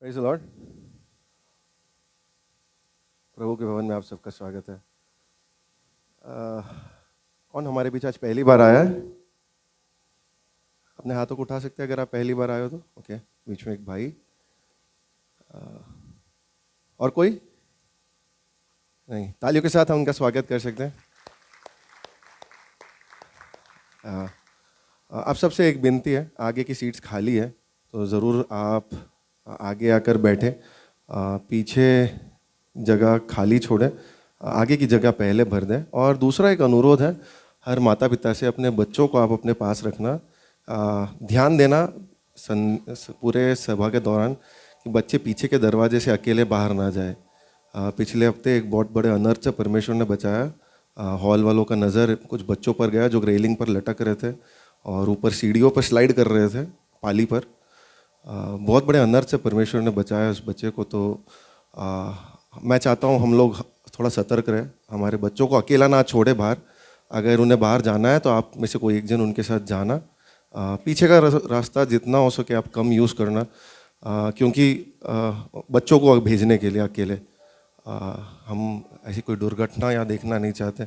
Praise the Lord. प्रभु के भवन में आप सबका स्वागत है। कौन हमारे बीच आज पहली बार आया है? अपने हाथों को उठा सकते हैं अगर आप पहली बार आए हो तो। ओके, बीच में एक भाई। और कोई नहीं? तालियों के साथ हम उनका स्वागत कर सकते हैं। आप सबसे एक विनती है, आगे की सीट्स खाली है तो ज़रूर आप आगे आकर बैठें। पीछे जगह खाली छोड़ें, आगे की जगह पहले भर दें। और दूसरा एक अनुरोध है, हर माता पिता से अपने बच्चों को आप अपने पास रखना, ध्यान देना पूरे सभा के दौरान कि बच्चे पीछे के दरवाजे से अकेले बाहर ना जाए। पिछले हफ्ते एक बहुत बड़े अनर्थ से परमेश्वर ने बचाया। हॉल वालों का नज़र कुछ बच्चों पर गया जो रेलिंग पर लटक रहे थे और ऊपर सीढ़ियों पर स्लाइड कर रहे थे पाली पर। बहुत बड़े अनर्थ से परमेश्वर ने बचाया उस बच्चे को। तो मैं चाहता हूँ हम लोग थोड़ा सतर्क रहें, हमारे बच्चों को अकेला ना छोड़े बाहर। अगर उन्हें बाहर जाना है तो आप में से कोई एक जन उनके साथ जाना। पीछे का रास्ता जितना हो सके आप कम यूज़ करना, क्योंकि बच्चों को भेजने के लिए अकेले हम ऐसी कोई दुर्घटना या देखना नहीं चाहते।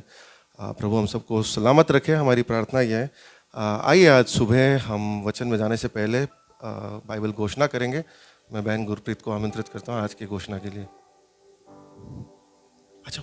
प्रभु हम सबको सलामत रखे, हमारी प्रार्थना यह है। आइए आज सुबह हम वचन में जाने से पहले बाइबल घोषणा करेंगे। मैं बहन गुरप्रीत को आमंत्रित करता हूँ आज की घोषणा के लिए। अच्छा,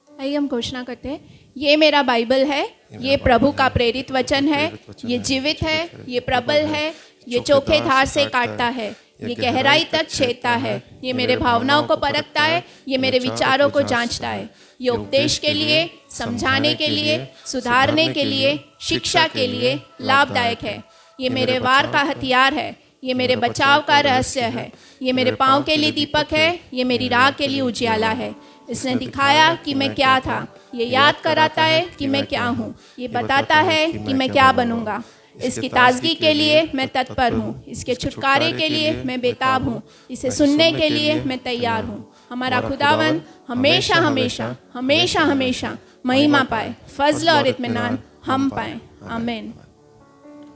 आइए हम घोषणा करते हैं। ये मेरा बाइबल है, ये प्रभु का प्रेरित वचन है, ये जीवित है, ये प्रबल है, ये चोखे धार से काटता है, ये गहराई तक छेदता है, ये मेरे भावनाओं को परखता है, ये मेरे विचारों को जांचता है। ये उपदेश के लिए, समझाने के लिए, सुधारने के लिए, शिक्षा के लिए लाभदायक है। ये मेरे वार का हथियार है, ये मेरे बचाव का रहस्य है। ये मेरे पाँव के लिए दीपक है, ये मेरी राह के लिए उजियाला है। इसने दिखाया कि मैं क्या था, ये याद कराता है कि मैं क्या हूँ, ये बताता है कि मैं क्या बनूंगा। इसकी ताजगी के लिए मैं तत्पर हूँ, इसके छुटकारे के लिए मैं बेताब हूँ, इसे सुनने के लिए मैं तैयार हूँ। हमारा खुदावन हमेशा हमेशा हमेशा हमेशा महिमा पाए, फजल और इत्मीनान हम पाए। आमीन।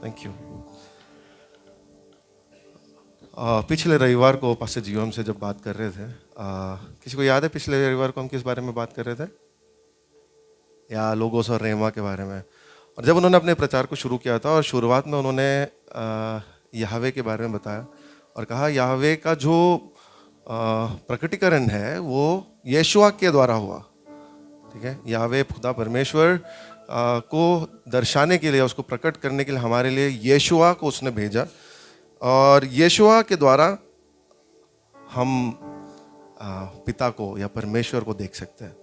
Thank you. पिछले रविवार को पास्टर जीव हमसे जब बात कर रहे थे, किसी को याद है पिछले रविवार को हम किस बारे में बात कर रहे थे? या लोगोस और रेमा के बारे में। और जब उन्होंने अपने प्रचार को शुरू किया था और शुरुआत में उन्होंने याहवे के बारे में बताया और कहा याहवे का जो प्रकटीकरण है वो यीशुआ के द्वारा हुआ। ठीक है, याहवे खुदा परमेश्वर को दर्शाने के लिए, उसको प्रकट करने के लिए हमारे लिए यीशुआ को उसने भेजा और यीशुआ के द्वारा हम पिता को या परमेश्वर को देख सकते हैं।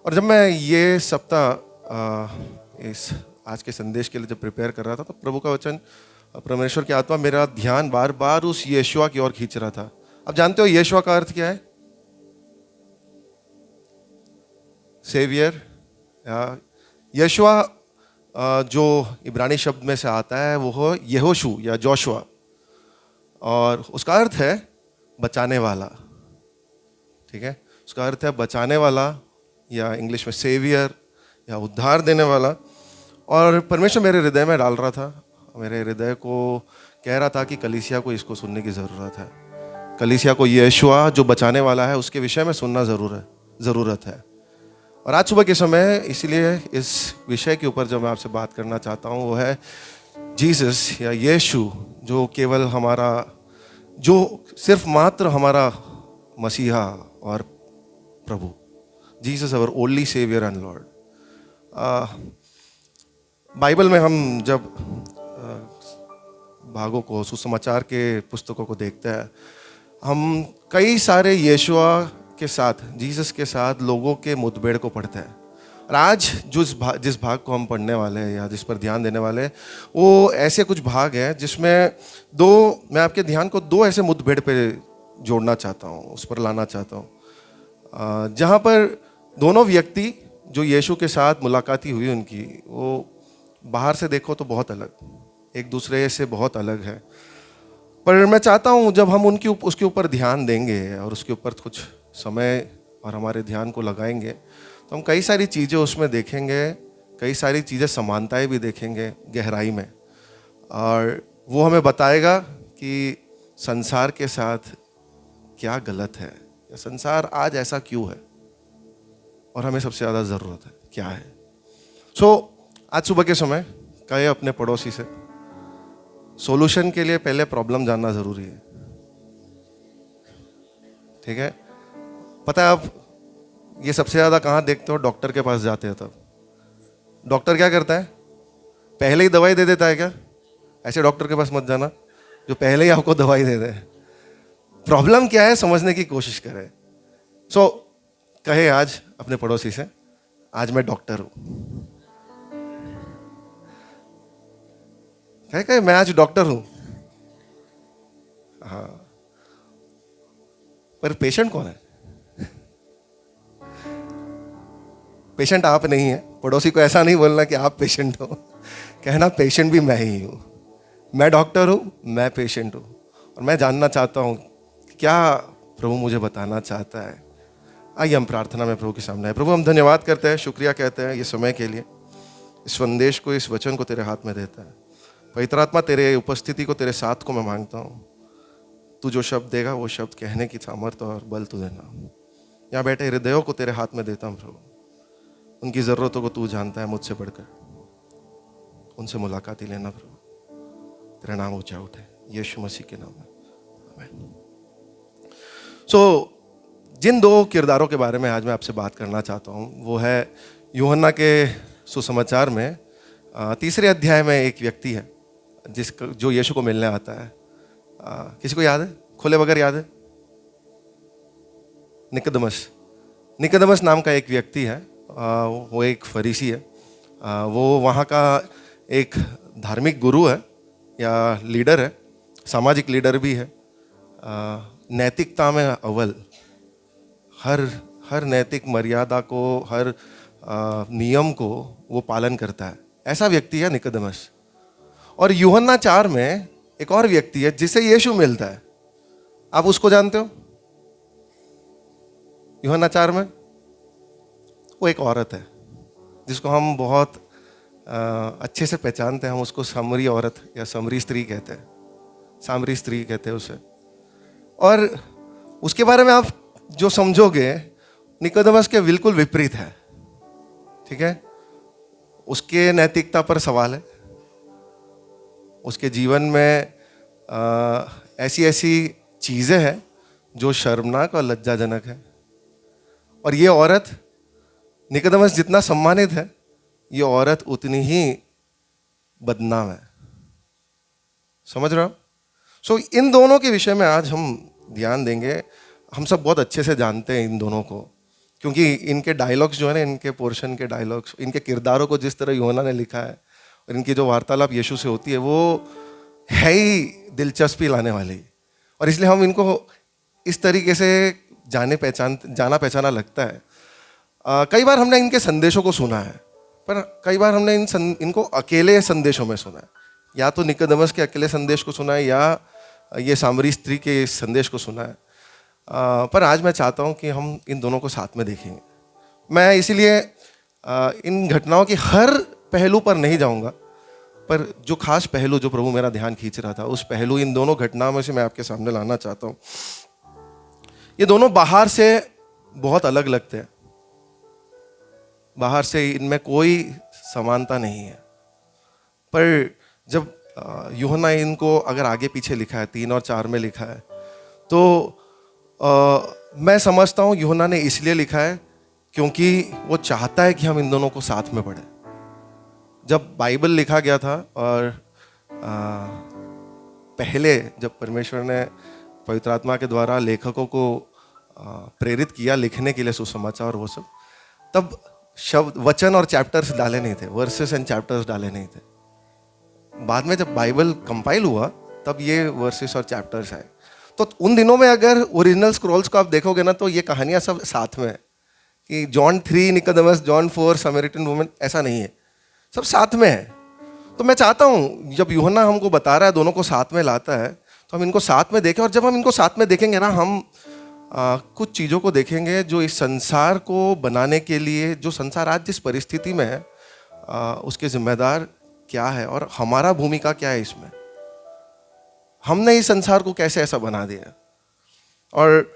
और जब मैं ये सप्ताह इस आज के संदेश के लिए जब प्रिपेयर कर रहा था तो प्रभु का वचन, परमेश्वर की आत्मा मेरा ध्यान बार बार उस यीशुआ की ओर खींच रहा था। अब जानते हो यीशुआ का अर्थ क्या है? सेवियर। यीशुआ जो इब्रानी शब्द में से आता है वो हो यहोशू या जोशुआ, और उसका अर्थ है बचाने वाला। ठीक है, उसका अर्थ है बचाने वाला या इंग्लिश में सेवियर या उद्धार देने वाला। और परमेश्वर मेरे हृदय में डाल रहा था, मेरे हृदय को कह रहा था कि कलीसिया को इसको सुनने की ज़रूरत है। कलीसिया को यीशुआ जो बचाने वाला है उसके विषय में सुनना ज़रूरत है। और आज सुबह के समय इसलिए इस विषय के ऊपर जो मैं आपसे बात करना चाहता हूँ वो है जीसस या यीशु, जो केवल हमारा, जो सिर्फ मात्र हमारा मसीहा और प्रभु, Jesus our only saviour and lord. Bible में हम जब भागों को, सुसमाचार के पुस्तकों को देखते हैं, हम कई सारे यीशुआ के साथ, जीसस के साथ लोगों के मुठभेड़ को पढ़ते हैं। और आज जिस भाग को हम पढ़ने वाले हैं या जिस पर ध्यान देने वाले हैं वो ऐसे कुछ भाग हैं जिसमें मैं आपके ध्यान को दो ऐसे मुठभेड़ पे जोड़ना चाहता हूँ, उस पर लाना चाहता हूँ, जहाँ पर दोनों व्यक्ति जो यीशु के साथ मुलाकाती हुई उनकी, वो बाहर से देखो तो बहुत अलग, एक दूसरे से बहुत अलग है। पर मैं चाहता हूँ जब हम उसके ऊपर ध्यान देंगे और उसके ऊपर कुछ समय और हमारे ध्यान को लगाएंगे तो हम कई सारी चीज़ें उसमें देखेंगे, कई सारी चीज़ें समानताएं भी देखेंगे गहराई में, और वो हमें बताएगा कि संसार के साथ क्या गलत है, या संसार आज ऐसा क्यों है और हमें सबसे ज़्यादा ज़रूरत है क्या है। आज सुबह के समय कहे अपने पड़ोसी से, सॉल्यूशन के लिए पहले प्रॉब्लम जानना ज़रूरी है। ठीक है, पता है आप ये सबसे ज़्यादा कहाँ देखते हो? डॉक्टर के पास जाते हैं। तब डॉक्टर क्या करता है? पहले ही दवाई दे देता है क्या? ऐसे डॉक्टर के पास मत जाना जो पहले ही आपको दवाई दे दे। प्रॉब्लम क्या है समझने की कोशिश करें। कहे आज अपने पड़ोसी से, आज मैं डॉक्टर हूं। कहे मैं आज डॉक्टर हूं। हाँ, पर पेशेंट कौन है? पेशेंट आप नहीं है। पड़ोसी को ऐसा नहीं बोलना कि आप पेशेंट हो, कहना पेशेंट भी मैं ही हूं। मैं डॉक्टर हूं, मैं पेशेंट हूं, और मैं जानना चाहता हूं क्या प्रभु मुझे बताना चाहता है। आइए हम प्रार्थना में प्रभु के सामने आए। प्रभु, हम धन्यवाद करते हैं, शुक्रिया कहते हैं ये समय के लिए, इस संदेश को, इस वचन को तेरे हाथ में देता है। पवित्र आत्मा, तेरे उपस्थिति को, तेरे साथ को मैं मांगता हूँ। तू जो शब्द देगा वो शब्द कहने की सामर्थ्य और बल तू देना। यहाँ बैठे हृदयों को तेरे हाथ में देता हूँ प्रभु, उनकी ज़रूरतों को तू जानता है मुझसे बढ़कर। उनसे मुलाकात ही लेना प्रभु, तेरा नाम ऊंचा उठे यीशु मसीह के नाम में, आमीन। जिन दो किरदारों के बारे में आज मैं आपसे बात करना चाहता हूँ वो है यूहन्ना के सुसमाचार में 3 अध्याय में एक व्यक्ति है जो यीशु को मिलने आता है। किसी को याद है? खोले बगैर याद है? निकोदेमस नाम का एक व्यक्ति है। वो एक फरीसी है। वो वहाँ का एक धार्मिक गुरु है या लीडर है, सामाजिक लीडर भी है। नैतिकता में अव्वल, हर नैतिक मर्यादा को, हर नियम को वो पालन करता है। ऐसा व्यक्ति है निकोदेमस। और यूहन्ना 4 में एक और व्यक्ति है जिसे यीशु मिलता है। आप उसको जानते हो? यूहन्ना 4 में वो एक औरत है जिसको हम बहुत अच्छे से पहचानते हैं। हम उसको सामरी औरत या सामरी स्त्री कहते हैं, सामरी स्त्री कहते हैं उसे। और उसके बारे में आप जो समझोगे निकोदेमस के बिल्कुल विपरीत है। ठीक है, उसके नैतिकता पर सवाल है। उसके जीवन में ऐसी ऐसी चीज़ें हैं जो शर्मनाक और लज्जाजनक है। और ये औरत, निकोदेमस जितना सम्मानित है, ये औरत उतनी ही बदनाम है। समझ रहे हो? इन दोनों के विषय में आज हम ध्यान देंगे। हम सब बहुत अच्छे से जानते हैं इन दोनों को, क्योंकि इनके डायलॉग्स जो है ना, इनके पोर्शन के डायलॉग्स, इनके किरदारों को जिस तरह यूहन्ना ने लिखा है और इनकी जो वार्तालाप यीशु से होती है वो है ही दिलचस्पी लाने वाली। और इसलिए हम इनको इस तरीके से जाना पहचाना लगता है। कई बार हमने इनके संदेशों को सुना है, पर कई बार हमने इनको अकेले संदेशों में सुना है। या तो निकोदेमस के अकेले संदेश को सुना है या ये सामरी स्त्री के संदेश को सुना है। पर आज मैं चाहता हूँ कि हम इन दोनों को साथ में देखेंगे। मैं इसीलिए इन घटनाओं की हर पहलू पर नहीं जाऊँगा, पर जो खास पहलू जो प्रभु मेरा ध्यान खींच रहा था, उस पहलू इन दोनों घटनाओं में से मैं आपके सामने लाना चाहता हूँ। ये दोनों बाहर से बहुत अलग लगते हैं, बाहर से इनमें कोई समानता नहीं है। पर जब यूहन्ना इनको अगर आगे पीछे लिखा है, 3 और 4 में लिखा है, तो मैं समझता हूँ यूहन्ना ने इसलिए लिखा है क्योंकि वो चाहता है कि हम इन दोनों को साथ में पढ़ें। जब बाइबल लिखा गया था और पहले जब परमेश्वर ने पवित्र आत्मा के द्वारा लेखकों को प्रेरित किया लिखने के लिए सुसमाचार और वो सब, तब शब्द, वचन और चैप्टर्स डाले नहीं थे, वर्सेस एंड चैप्टर्स डाले नहीं थे। बाद में जब बाइबल कंपाइल हुआ तब ये वर्सेस और चैप्टर्स आए। तो उन दिनों में अगर ओरिजिनल स्क्रॉल्स को आप देखोगे ना, तो ये कहानियां सब साथ में है कि John 3 Nicodemus, John 4 Samaritan woman, ऐसा नहीं है, सब साथ में है। तो मैं चाहता हूँ जब यूहन्ना हमको बता रहा है, दोनों को साथ में लाता है, तो हम इनको साथ में देखें। और जब हम इनको साथ में देखेंगे ना, हम कुछ चीज़ों को देखेंगे जो इस संसार को बनाने के लिए, जो संसार आज जिस परिस्थिति में है, उसके जिम्मेदार क्या है और हमारा भूमिका क्या है इसमें। हमने इस संसार को कैसे ऐसा बना दिया। और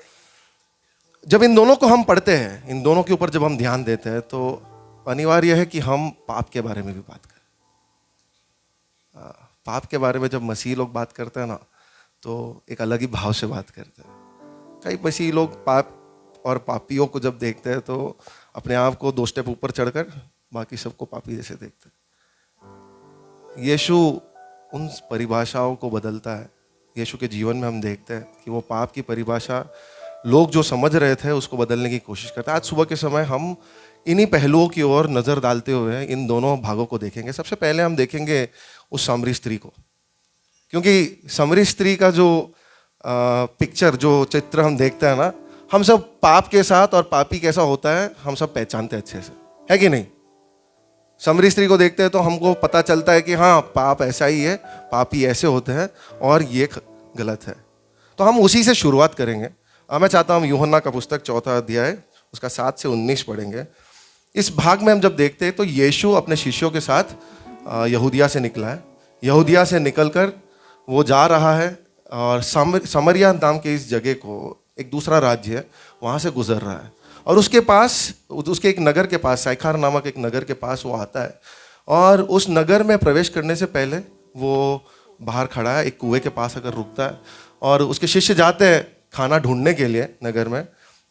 जब इन दोनों को हम पढ़ते हैं, इन दोनों के ऊपर जब हम ध्यान देते हैं, तो अनिवार्य है कि हम पाप के बारे में भी बात करें। पाप के बारे में जब मसीह लोग बात करते हैं ना, तो एक अलग ही भाव से बात करते हैं। कई मसीह लोग पाप और पापियों को जब देखते हैं तो अपने आप को 2 स्टेप ऊपर चढ़कर बाकी सबको पापी जैसे देखते हैं। यीशु उन परिभाषाओं को बदलता है। यीशु के जीवन में हम देखते हैं कि वो पाप की परिभाषा लोग जो समझ रहे थे उसको बदलने की कोशिश करता है। आज सुबह के समय हम इन्हीं पहलुओं की ओर नज़र डालते हुए इन दोनों भागों को देखेंगे। सबसे पहले हम देखेंगे उस सामरी स्त्री को, क्योंकि सामरी स्त्री का जो पिक्चर, जो चित्र हम देखते हैं ना, हम सब पाप के साथ और पापी कैसा होता है हम सब पहचानते हैं अच्छे से, है कि नहीं। सामरी स्त्री को देखते हैं तो हमको पता चलता है कि हाँ, पाप ऐसा ही है, पापी ऐसे होते हैं और ये गलत है। तो हम उसी से शुरुआत करेंगे। मैं चाहता हूँ यूहन्ना का पुस्तक 4 अध्याय उसका 7 से 19 पढ़ेंगे। इस भाग में हम जब देखते हैं तो यीशु अपने शिष्यों के साथ यहूदिया से निकला है। यहूदिया से निकलकर वो जा रहा है और समरिया नाम के इस जगह को, एक दूसरा राज्य है, वहाँ से गुजर रहा है। और उसके पास, उसके एक नगर के पास, साइखार नामक एक नगर के पास वो आता है। और उस नगर में प्रवेश करने से पहले वो बाहर खड़ा है, एक कुएं के पास आकर रुकता है। और उसके शिष्य जाते हैं खाना ढूंढने के लिए नगर में।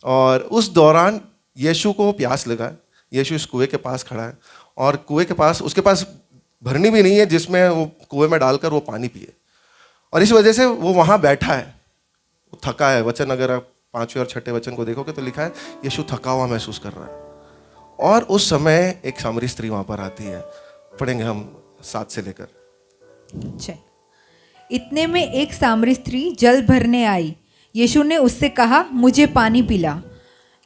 और उस दौरान यीशु को प्यास लगा है। यीशु इस कुएं के पास खड़ा है और कुएं के पास, उसके पास भरनी भी नहीं है जिसमें वो कुएं में डालकर वो पानी पिए। और इस वजह से वो वहाँ बैठा है, वो थका है। वचन अगर आप 5वें और 6ठे वचन को देखोगे तो लिखा है यीशु थका हुआ महसूस कर रहा है। और उस समय एक सामरी स्त्री वहाँ पर आती है। पढ़ेंगे हम 7 से लेकर। इतने में एक सामरी स्त्री जल भरने आई। यीशु ने उससे कहा, मुझे पानी पिला,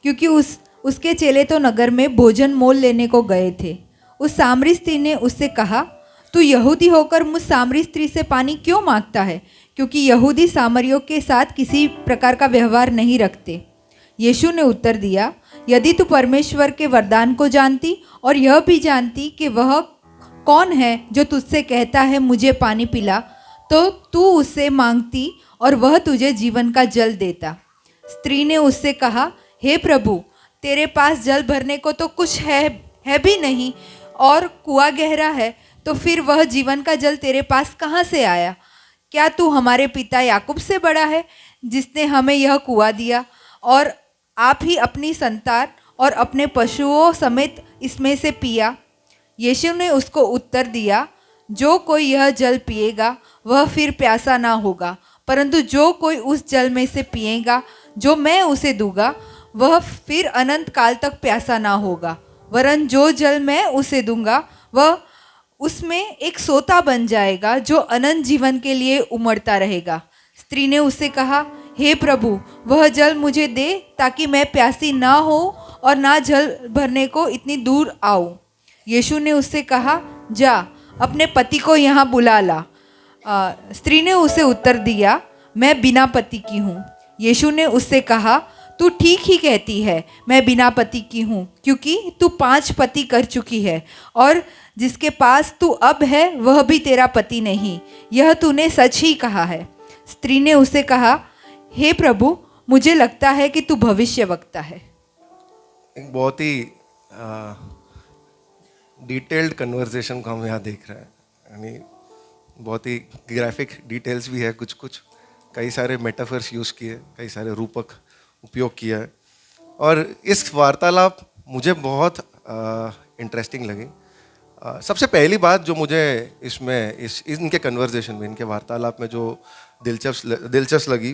क्योंकि उसके चेले तो नगर में भोजन मोल लेने को गए थे। उस सामरी स्त्री ने उससे कहा, तू यहूदी होकर मुझ सामरी स्त्री से पानी क्यों मांगता है? क्योंकि यहूदी सामरियों के साथ किसी प्रकार का व्यवहार नहीं रखते। यीशु ने उत्तर दिया, यदि तू परमेश्वर के वरदान को जानती और यह भी जानती कि वह कौन है जो तुझसे कहता है मुझे पानी पिला, तो तू उससे मांगती और वह तुझे जीवन का जल देता। स्त्री ने उससे कहा, हे प्रभु, तेरे पास जल भरने को तो कुछ है भी नहीं और कुआं गहरा है, तो फिर वह जीवन का जल तेरे पास कहाँ से आया? क्या तू हमारे पिता याकूब से बड़ा है, जिसने हमें यह कुआं दिया और आप ही अपनी संतान और अपने पशुओं समेत इसमें से पिया? यीशु ने उसको उत्तर दिया, जो कोई यह जल पिएगा वह फिर प्यासा ना होगा, परंतु जो कोई उस जल में से पिएगा जो मैं उसे दूंगा वह फिर अनंत काल तक प्यासा ना होगा। वरन जो जल मैं उसे दूंगा वह उसमें एक सोता बन जाएगा जो अनंत जीवन के लिए उमड़ता रहेगा। स्त्री ने उससे कहा, हे प्रभु, वह जल मुझे दे ताकि मैं प्यासी ना हो और ना जल भरने को इतनी दूर आऊं। यीशु ने उससे कहा, जा अपने पति को यहाँ बुला ला। स्त्री ने उसे उत्तर दिया, मैं बिना पति की हूँ। यीशु ने उससे कहा, तू ठीक ही कहती है, मैं बिना पति की हूँ, क्योंकि तू 5 पति कर चुकी है और जिसके पास तू अब है वह भी तेरा पति नहीं। यह तूने सच ही कहा है। स्त्री ने उसे कहा, हे प्रभु, मुझे लगता है कि तू भविष्यवक्ता है। एक बहुत ही डिटेल्ड कन्वर्सेशन को हम यहाँ देख रहे हैं। यानी बहुत ही ग्राफिक डिटेल्स भी है, कुछ कुछ कई सारे मेटाफर्स यूज़ किए, कई सारे रूपक उपयोग किया है। और इस वार्तालाप मुझे बहुत इंटरेस्टिंग लगी। सबसे पहली बात जो मुझे इसमें इनके कन्वर्सेशन में, इनके वार्तालाप में जो दिलचस्प लगी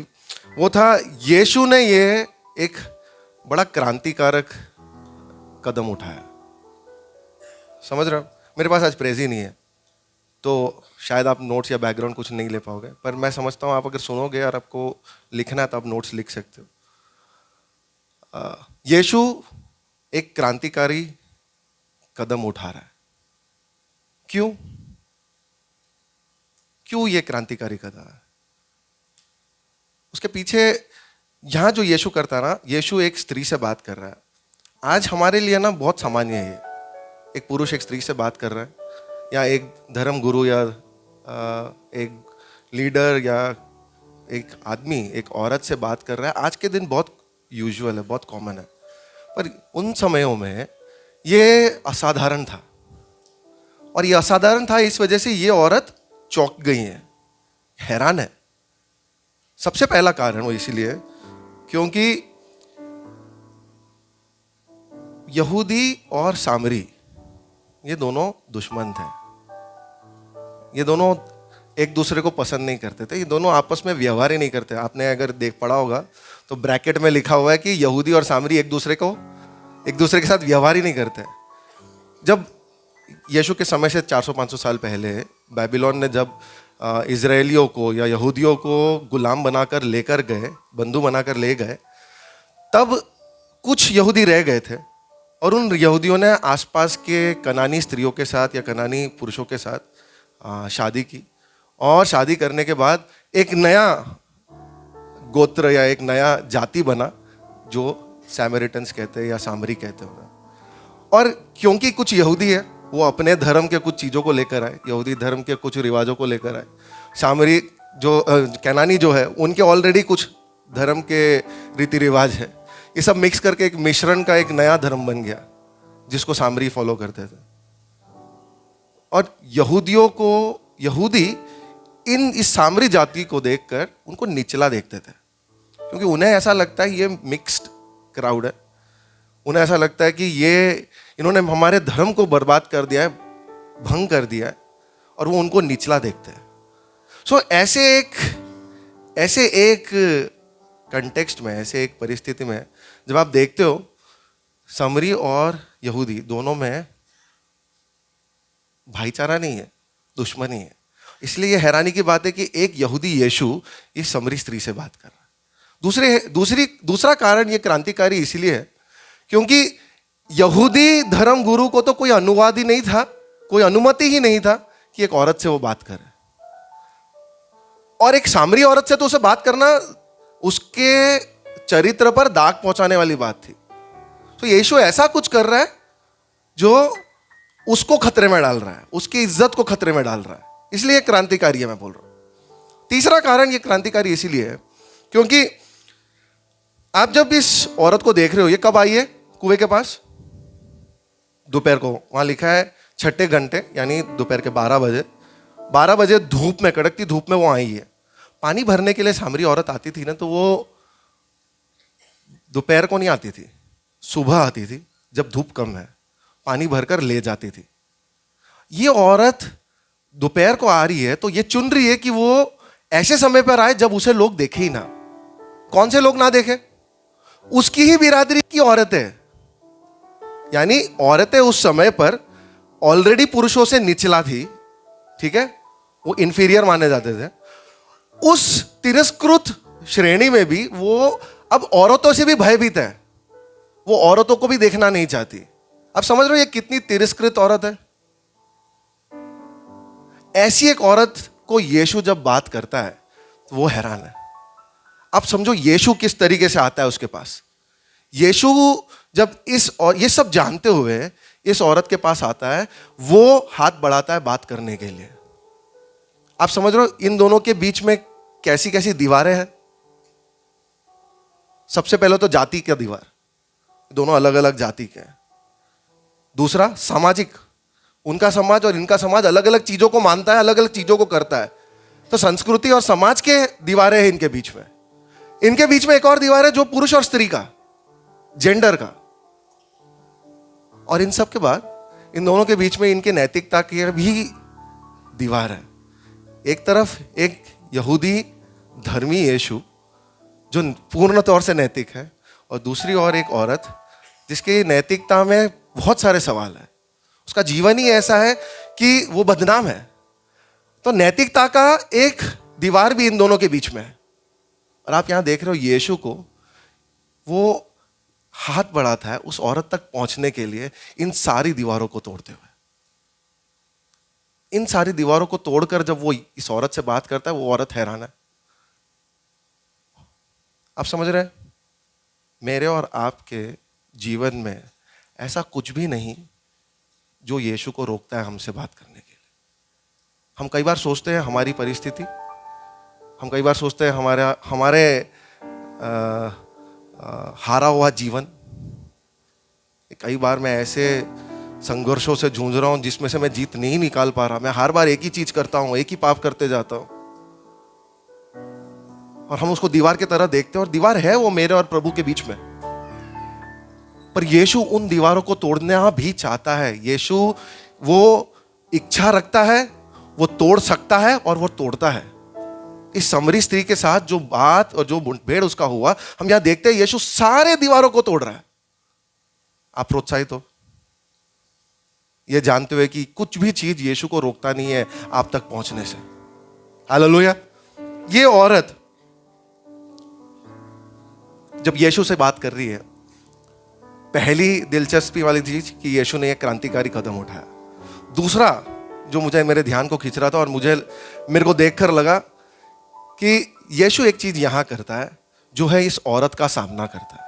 वो था, यीशु ने ये एक बड़ा क्रांतिकारक कदम उठाया। समझ रहे हो? मेरे पास आज प्रेज ही नहीं है तो शायद आप नोट्स या बैकग्राउंड कुछ नहीं ले पाओगे, पर मैं समझता हूँ आप अगर सुनोगे और आपको लिखना है तो आप नोट्स लिख सकते हो। यीशु एक क्रांतिकारी कदम उठा रहा है। क्यों ये क्रांतिकारी कदम है? उसके पीछे यहां जो यीशु करता है ना, यीशु एक स्त्री से बात कर रहा है। आज हमारे लिए ना बहुत सामान्य है, एक पुरुष एक स्त्री से बात कर रहा है, या एक धर्म गुरु या एक लीडर या एक आदमी एक औरत से बात कर रहा है, आज के दिन बहुत यूजुअल है, बहुत कॉमन है, पर उन समयों में ये असाधारण था। और ये असाधारण था इस वजह से ये औरत चौंक गई है, हैरान है। सबसे पहला कारण वो इसीलिए क्योंकि यहूदी और सामरी ये दोनों दुश्मन थे। ये दोनों एक दूसरे को पसंद नहीं करते थे, ये दोनों आपस में व्यवहार ही नहीं करते। आपने अगर देख पढ़ा होगा तो ब्रैकेट में लिखा हुआ है कि यहूदी और सामरी एक दूसरे के साथ व्यवहार ही नहीं करते। जब यीशु के समय से 400-500 साल पहले बाबिलोन ने जब इजरायलियों को या यहूदियों को गुलाम बनाकर लेकर गए, बंधु बनाकर ले गए, तब कुछ यहूदी रह गए थे और उन यहूदियों ने आसपास के कनानी स्त्रियों के साथ या कनानी पुरुषों के साथ शादी की। और शादी करने के बाद एक नया गोत्र या एक नया जाति बना जो सैमरिटन्स कहते हैं या सामरी कहते हैं। और क्योंकि कुछ यहूदी है वो अपने धर्म के कुछ चीज़ों को लेकर आए, यहूदी धर्म के कुछ रिवाजों को लेकर आए। सामरी जो कैनानी जो है उनके ऑलरेडी कुछ धर्म के रीति रिवाज है। ये सब मिक्स करके एक मिश्रण का एक नया धर्म बन गया जिसको सामरी फॉलो करते थे। और यहूदी इस सामरी जाति को देखकर उनको निचला देखते थे, क्योंकि उन्हें ऐसा लगता है ये मिक्स्ड क्राउड है। उन्हें ऐसा लगता है कि इन्होंने हमारे धर्म को बर्बाद कर दिया है, भंग कर दिया है, और वो उनको निचला देखते हैं। सो ऐसे एक कंटेक्स्ट में, ऐसे एक परिस्थिति में जब आप देखते हो सामरी और यहूदी दोनों में भाईचारा नहीं है, दुश्मनी है। इसलिए ये हैरानी की बात है कि एक यहूदी यीशु इस सामरी स्त्री से बात कर रहा है। दूसरा कारण ये क्रांतिकारी इसलिए है क्योंकि यहूदी धर्म गुरु को तो कोई अनुवाद ही नहीं था, कोई अनुमति ही नहीं था कि एक औरत से वो बात करे। और एक सामरी औरत से तो उसे बात करना उसके चरित्र पर दाग पहुंचाने वाली बात थी। तो यीशु ऐसा कुछ कर रहा है जो उसको खतरे में डाल रहा है, उसकी इज्जत को खतरे में डाल रहा है। इसलिए क्रांतिकारी है, मैं बोल रहा हूं। तीसरा कारण ये क्रांतिकारी इसीलिए है क्योंकि आप जब इस औरत को देख रहे हो, ये कब आई है कुएं के पास? दोपहर को। वहां लिखा है 6 घंटे, यानी दोपहर के 12 बजे धूप में, कड़कती धूप में वो आई है। पानी भरने के लिए सामरी औरत आती थी ना, तो वो दोपहर को नहीं आती थी, सुबह आती थी जब धूप कम है, पानी भरकर ले जाती थी। ये औरत दोपहर को आ रही है तो ये चुन रही है कि वो ऐसे समय पर आए जब उसे लोग देखे ही ना। कौन से लोग ना देखे? उसकी ही बिरादरी की औरतें, यानी औरतें उस समय पर ऑलरेडी पुरुषों से निचला थी, ठीक है, वो इंफीरियर माने जाते थे। उस तिरस्कृत श्रेणी में भी वो अब औरतों से भी भयभीत है, वो औरतों को भी देखना नहीं चाहती। आप समझ रहे हो ये कितनी तिरस्कृत औरत है? ऐसी एक औरत को यीशु जब बात करता है तो वो हैरान है। आप समझो यीशु किस तरीके से आता है उसके पास। यीशु जब ये सब जानते हुए इस औरत के पास आता है, वो हाथ बढ़ाता है बात करने के लिए। आप समझ रहे हो इन दोनों के बीच में कैसी कैसी दीवारें हैं। सबसे पहले तो जाति का दीवार, दोनों अलग अलग जाति के हैं। दूसरा सामाजिक, उनका समाज और इनका समाज अलग अलग चीजों को मानता है, अलग अलग चीजों को करता है। तो संस्कृति और समाज के दीवारें हैं इनके बीच में। इनके बीच में एक और दीवार है जो पुरुष और स्त्री का, जेंडर का। और इन सब के बाद इन दोनों के बीच में इनके नैतिकता की भी दीवार है। एक तरफ एक यहूदी धर्मी यीशु जो पूर्ण तौर से नैतिक है, और दूसरी ओर एक औरत जिसकी नैतिकता में बहुत सारे सवाल है। उसका जीवन ही ऐसा है कि वो बदनाम है। तो नैतिकता का एक दीवार भी इन दोनों के बीच में है। और आप यहां देख रहे हो यीशु को, वो हाथ बढ़ाता है उस औरत तक पहुंचने के लिए, इन सारी दीवारों को तोड़ते हुए। इन सारी दीवारों को तोड़कर जब वो इस औरत से बात करता है, वो औरत हैरान है। आप समझ रहे हैं? मेरे और आपके जीवन में ऐसा कुछ भी नहीं जो यीशु को रोकता है हमसे बात करने के लिए। हम कई बार सोचते हैं हमारी परिस्थिति, हम कई बार सोचते हैं हमारे हारा हुआ जीवन, कई बार मैं ऐसे संघर्षों से जूझ रहा हूं जिसमें से मैं जीत नहीं निकाल पा रहा। मैं हर बार एक ही चीज करता हूं, एक ही पाप करते जाता हूं, और हम उसको दीवार की तरह देखते हैं, और दीवार है वो मेरे और प्रभु के बीच में। पर यीशु उन दीवारों को तोड़ना भी चाहता है। यीशु वो इच्छा रखता है, वो तोड़ सकता है और वो तोड़ता है। इस समरी स्त्री के साथ जो बात और जो मुठभेड़ उसका हुआ, हम यहां देखते हैं यीशु सारे दीवारों को तोड़ रहा है। आप प्रोत्साहित हो ये जानते हुए कि कुछ भी चीज यीशु को रोकता नहीं है आप तक पहुंचने से। हालेलुया। ये औरत जब यीशु से बात कर रही है, पहली दिलचस्पी वाली चीज कि यीशु ने एक क्रांतिकारी कदम उठाया। दूसरा जो मुझे मेरे ध्यान को खींच रहा था और मेरे को देखकर लगा कि यीशु एक चीज यहां करता है जो है इस औरत का सामना करता है।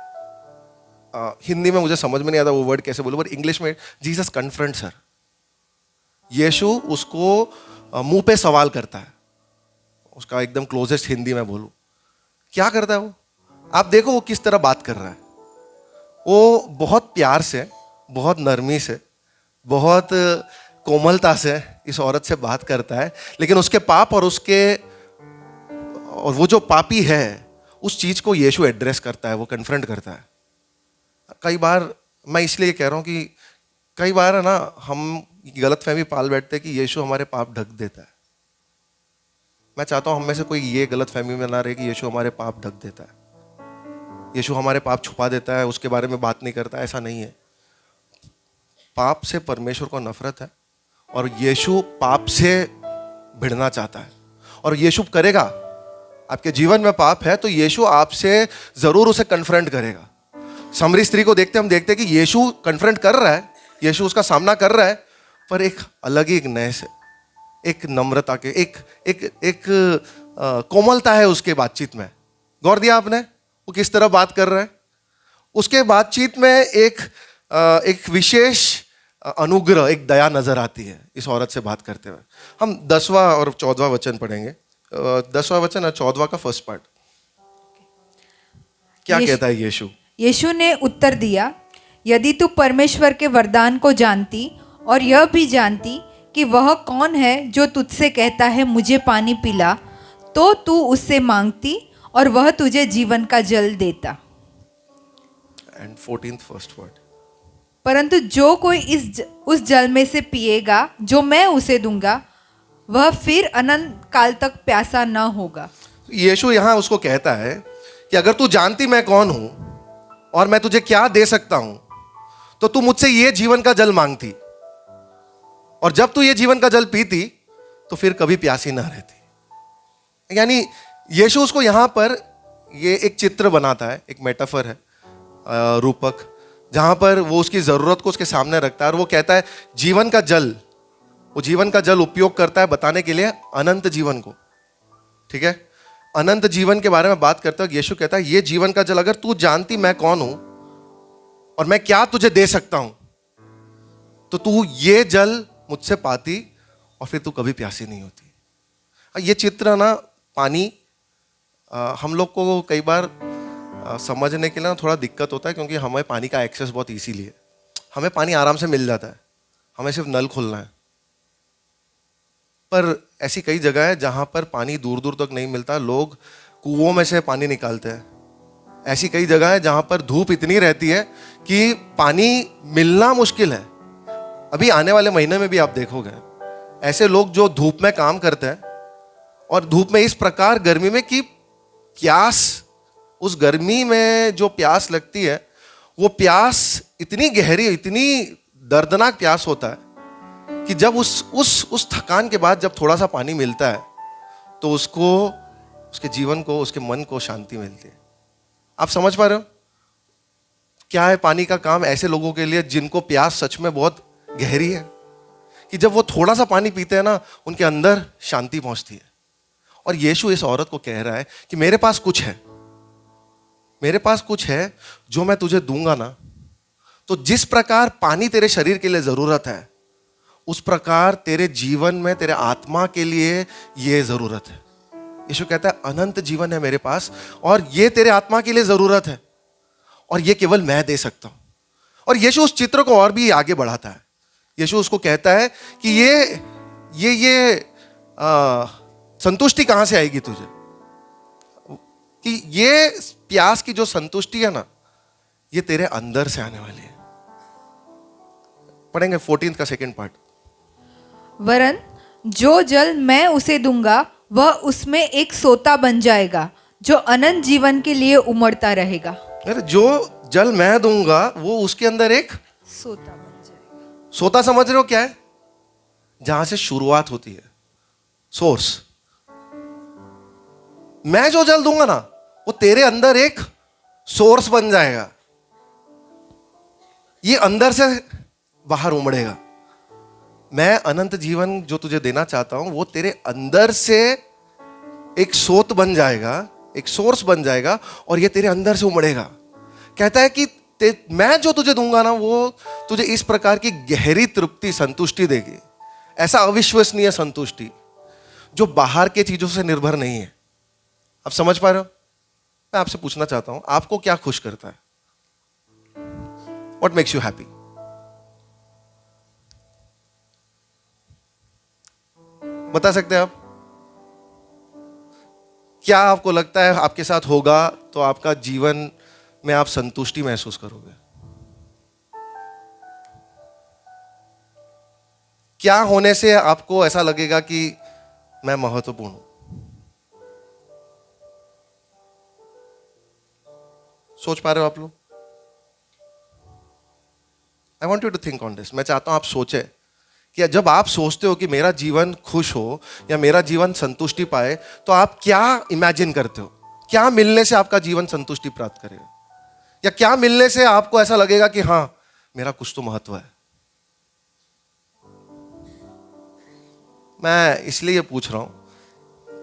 हिंदी में मुझे समझ में नहीं आता वो वर्ड कैसे बोलूं, पर इंग्लिश में जीसस कन्फ्रंट्स हर। यीशु उसको मुंह पे सवाल करता है, उसका एकदम क्लोजेस्ट हिंदी में बोलूं। क्या करता है वो? आप देखो वो किस तरह बात कर रहा है। वो बहुत प्यार से, बहुत नरमी से, बहुत कोमलता से इस औरत से बात करता है, लेकिन उसके पाप और वो जो पापी है उस चीज को यीशु एड्रेस करता है, वो कन्फ्रंट करता है। कई बार मैं इसलिए कह रहा हूं कि कई बार है ना हम गलतफहमी पाल बैठते हैं कि यीशु हमारे पाप ढक देता है। मैं चाहता हूं हम में से कोई ये गलतफहमी में ना रहे कि यीशु हमारे पाप ढक देता है, यीशु हमारे पाप छुपा देता है, उसके बारे में बात नहीं करता। ऐसा नहीं है। पाप से परमेश्वर को नफरत है और यीशु पाप से भिड़ना चाहता है, और यीशु करेगा। आपके जीवन में पाप है तो यीशु आपसे जरूर उसे कन्फ्रंट करेगा। समरी स्त्री को देखते हम देखते हैं कि यीशु कन्फ्रंट कर रहा है, यीशु उसका सामना कर रहा है, पर एक अलग ही, एक नए से, एक नम्रता के, एक कोमलता है उसके बातचीत में। गौर दिया आपने वो किस तरह बात कर रहा है? उसके बातचीत में एक विशेष अनुग्रह, एक दया नजर आती है इस औरत से बात करते हुए। हम 10वां और 14वां वचन पढ़ेंगे। 10वां वचन और 14वां का फर्स्ट पार्ट क्या कहता है यीशु? यीशु ने उत्तर दिया, यदि तू परमेश्वर के वरदान को जानती और यह भी जानती कि वह कौन है जो तुझसे कहता है मुझे पानी पिला, तो तू उससे मांगती और वह तुझे जीवन का जल देता। एंड 14th फर्स्ट वर्ड, परंतु जो कोई उस जल में से पिएगा जो मैं उसे दूंगा, वह फिर अनंत काल तक प्यासा न होगा। यीशु यहां उसको कहता है कि अगर तू जानती मैं कौन हूं और मैं तुझे क्या दे सकता हूं, तो तू मुझसे ये जीवन का जल मांगती, और जब तू ये जीवन का जल पीती तो फिर कभी प्यासी ना रहती। यानी यीशु उसको यहां पर ये एक चित्र बनाता है, एक मेटाफर है, रूपक, जहां पर वो उसकी जरूरत को उसके सामने रखता है और वो कहता है जीवन का जल, वो जीवन का जल उपयोग करता है बताने के लिए अनंत जीवन को। ठीक है, अनंत जीवन के बारे में बात करते हुए यीशु कहता है ये जीवन का जल अगर तू जानती मैं कौन हूं और मैं क्या तुझे दे सकता हूं, तो तू ये जल मुझसे पाती और फिर तू कभी प्यासी नहीं होती। ये चित्र ना पानी, हम लोग को कई बार समझने के लिए ना थोड़ा दिक्कत होता है, क्योंकि हमें पानी का एक्सेस बहुत इजीली है, हमें पानी आराम से मिल जाता है, हमें सिर्फ नल खोलना है। पर ऐसी कई जगह है जहां पर पानी दूर दूर तक नहीं मिलता, लोग कुओं में से पानी निकालते हैं। ऐसी कई जगह है जहां पर धूप इतनी रहती है कि पानी मिलना मुश्किल है। अभी आने वाले महीने में भी आप देखोगे ऐसे लोग जो धूप में काम करते हैं, और धूप में इस प्रकार गर्मी में कि प्यास, उस गर्मी में जो प्यास लगती है वो प्यास इतनी गहरी, इतनी दर्दनाक प्यास होता है कि जब उस थकान के बाद जब थोड़ा सा पानी मिलता है तो उसको, उसके जीवन को, उसके मन को शांति मिलती है। आप समझ पा रहे हो क्या है पानी का काम ऐसे लोगों के लिए जिनको प्यास सच में बहुत गहरी है, कि जब वो थोड़ा सा पानी पीते हैं ना उनके अंदर शांति पहुंचती है। और यीशु इस औरत को कह रहा है कि मेरे पास कुछ है, मेरे पास कुछ है जो मैं तुझे दूंगा ना, तो जिस प्रकार पानी तेरे शरीर के लिए जरूरत है उस प्रकार तेरे जीवन में, तेरे आत्मा के लिए ये जरूरत है। यीशु कहता है अनंत जीवन है मेरे पास और ये तेरे आत्मा के लिए जरूरत है और ये केवल मैं दे सकता हूं। और यीशु उस चित्र को और भी आगे बढ़ाता है। यीशु उसको कहता है कि ये संतुष्टि कहां से आएगी तुझे, कि ये प्यास की जो संतुष्टि है ना, ये तेरे अंदर से आने वाली है। पढ़ेंगे 14 का सेकंड पार्ट। वरन जो जल मैं उसे दूंगा वह उसमें एक सोता बन जाएगा जो अनंत जीवन के लिए उमड़ता रहेगा। अरे जो जल मैं दूंगा वो उसके अंदर एक सोता बन जाएगा। सोता समझ रहे हो क्या है? जहां से शुरुआत होती है, सोर्स। मैं जो जल दूंगा ना वो तेरे अंदर एक सोर्स बन जाएगा, ये अंदर से बाहर उमड़ेगा। मैं अनंत जीवन जो तुझे देना चाहता हूं वो तेरे अंदर से एक सोत बन जाएगा, एक सोर्स बन जाएगा और ये तेरे अंदर से उमड़ेगा। कहता है कि मैं जो तुझे दूंगा ना वो तुझे इस प्रकार की गहरी तृप्ति, संतुष्टि देगी, ऐसा अविश्वसनीय संतुष्टि जो बाहर के चीजों से निर्भर नहीं है। आप समझ पा रहे हो? मैं आपसे पूछना चाहता हूं, आपको क्या खुश करता है? What makes you happy? बता सकते हैं आप? क्या आपको लगता है आपके साथ होगा तो आपका जीवन में आप संतुष्टि महसूस करोगे? क्या होने से आपको ऐसा लगेगा कि मैं महत्वपूर्ण हूं? सोच पा रहे हो आप लोग? I want you to think on this. मैं चाहता हूं आप सोचे कि जब आप सोचते हो कि मेरा जीवन खुश हो या मेरा जीवन संतुष्टि पाए तो आप क्या इमेजिन करते हो? क्या मिलने से आपका जीवन संतुष्टि प्राप्त करेगा, या क्या मिलने से आपको ऐसा लगेगा कि हाँ मेरा कुछ तो महत्व है? मैं इसलिए ये पूछ रहा हूं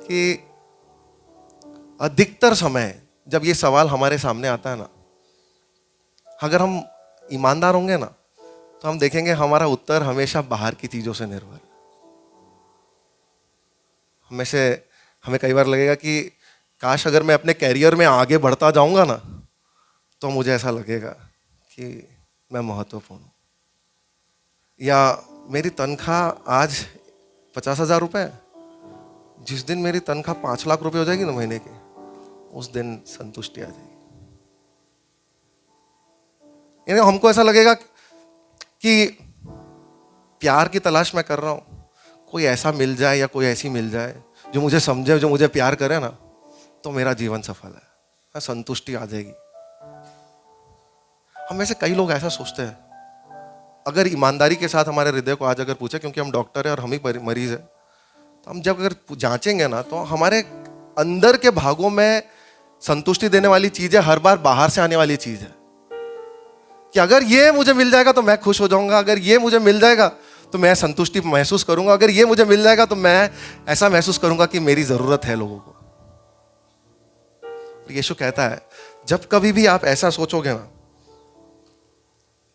कि अधिकतर समय जब ये सवाल हमारे सामने आता है ना, अगर हम ईमानदार होंगे ना तो हम देखेंगे हमारा उत्तर हमेशा बाहर की चीजों से निर्भर है। हमें कई बार लगेगा कि काश अगर मैं अपने कैरियर में आगे बढ़ता जाऊंगा ना तो मुझे ऐसा लगेगा कि मैं महत्वपूर्ण हूं, या मेरी तनख्वाह आज 50,000 रुपए है, जिस दिन मेरी तनख्वाह 5 लाख रुपए हो जाएगी ना महीने की, उस दिन संतुष्टि आ जाएगी। यानी हमको ऐसा लगेगा कि प्यार की तलाश मैं कर रहा हूं, कोई ऐसा मिल जाए या कोई ऐसी मिल जाए जो मुझे समझे, जो मुझे प्यार करे ना, तो मेरा जीवन सफल है, संतुष्टि आ जाएगी। हम में से कई लोग ऐसा सोचते हैं। अगर ईमानदारी के साथ हमारे हृदय को आज अगर पूछे, क्योंकि हम डॉक्टर हैं और हम ही मरीज हैं, तो हम जब अगर जांचेंगे ना तो हमारे अंदर के भागों में संतुष्टि देने वाली चीज है हर बार बाहर से आने वाली चीज है। कि अगर ये मुझे मिल जाएगा तो मैं खुश हो जाऊंगा, अगर ये मुझे मिल जाएगा तो मैं संतुष्टि महसूस करूंगा, अगर ये मुझे मिल जाएगा तो मैं ऐसा महसूस करूंगा कि मेरी जरूरत है लोगों को। यीशु कहता है जब कभी भी आप ऐसा सोचोगे ना,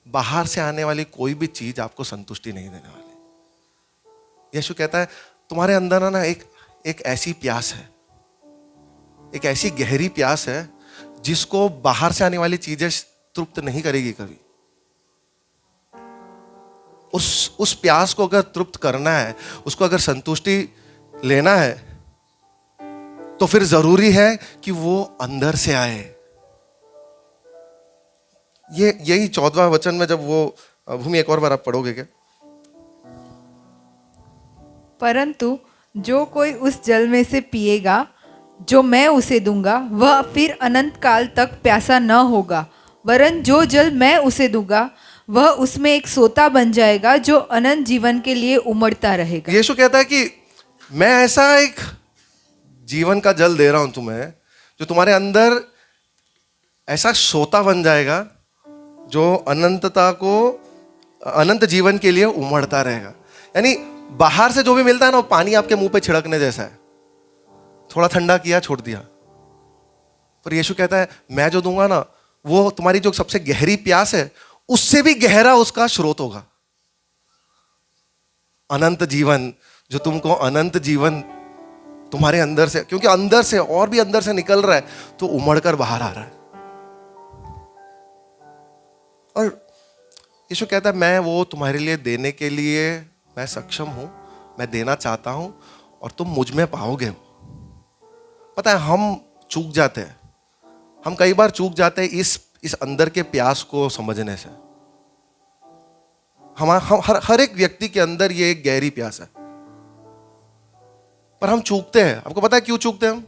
बाहर से आने वाली कोई भी चीज आपको संतुष्टि नहीं देने वाली। यीशु कहता है तुम्हारे अंदर ना एक ऐसी प्यास है, एक ऐसी गहरी प्यास है जिसको बाहर से आने वाली चीजें तृप्त नहीं करेगी कभी। उस प्यास को अगर तृप्त करना है, उसको अगर संतुष्टि लेना है, तो फिर जरूरी है कि वो अंदर से आए। यही 14वां वचन में जब वो भूमि, एक और बार आप पढ़ोगे क्या? परंतु जो कोई उस जल में से पिएगा जो मैं उसे दूंगा वह फिर अनंत काल तक प्यासा न होगा, वरन जो जल मैं उसे दूंगा वह उसमें एक सोता बन जाएगा जो अनंत जीवन के लिए उमड़ता रहेगा। यीशु कहता है कि मैं ऐसा एक जीवन का जल दे रहा हूं तुम्हें जो तुम्हारे अंदर ऐसा सोता बन जाएगा जो अनंत जीवन के लिए उमड़ता रहेगा। यानी बाहर से जो भी मिलता है ना, वो पानी आपके मुंह पे छिड़कने जैसा है, थोड़ा ठंडा किया छोड़ दिया। पर यीशु कहता है मैं जो दूंगा ना वो तुम्हारी जो सबसे गहरी प्यास है उससे भी गहरा उसका स्रोत होगा। अनंत जीवन, जो तुमको अनंत जीवन तुम्हारे अंदर से, क्योंकि अंदर से और भी अंदर से निकल रहा है तो उमड़कर बाहर आ रहा है। और यीशु कहता है मैं वो तुम्हारे लिए देने के लिए मैं सक्षम हूं, मैं देना चाहता हूं और तुम मुझ में पाओगे। पता है हम चूक जाते हैं, हम कई बार चूक जाते हैं इस अंदर के प्यास को समझने से। हम हर एक व्यक्ति के अंदर ये एक गहरी प्यास है, पर हम चूकते हैं। आपको पता है क्यों चूकते हैं? हम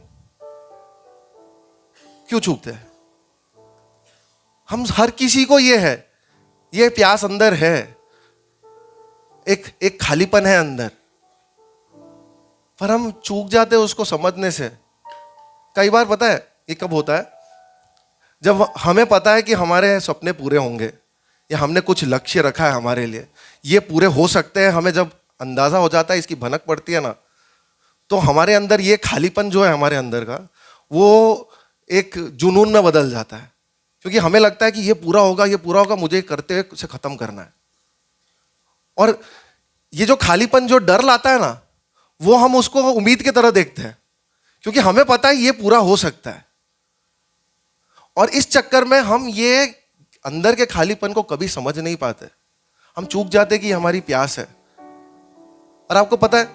क्यों चूकते हैं? हम हर किसी को ये प्यास अंदर है, एक खालीपन है अंदर, पर हम चूक जाते हैं उसको समझने से। कई बार पता है ये कब होता है? जब हमें पता है कि हमारे सपने पूरे होंगे या हमने कुछ लक्ष्य रखा है हमारे लिए, ये पूरे हो सकते हैं, हमें जब अंदाजा हो जाता है, इसकी भनक पड़ती है ना, तो हमारे अंदर ये खालीपन जो है हमारे अंदर का, वो एक जुनून में बदल जाता है। क्योंकि हमें लगता है कि ये पूरा होगा, मुझे करते हुए उसे खत्म करना है। और ये जो खालीपन जो डर लाता है ना, वो हम उसको उम्मीद की तरह देखते हैं, क्योंकि हमें पता है ये पूरा हो सकता है। और इस चक्कर में हम ये अंदर के खालीपन को कभी समझ नहीं पाते, हम चूक जाते कि हमारी प्यास है। और आपको पता है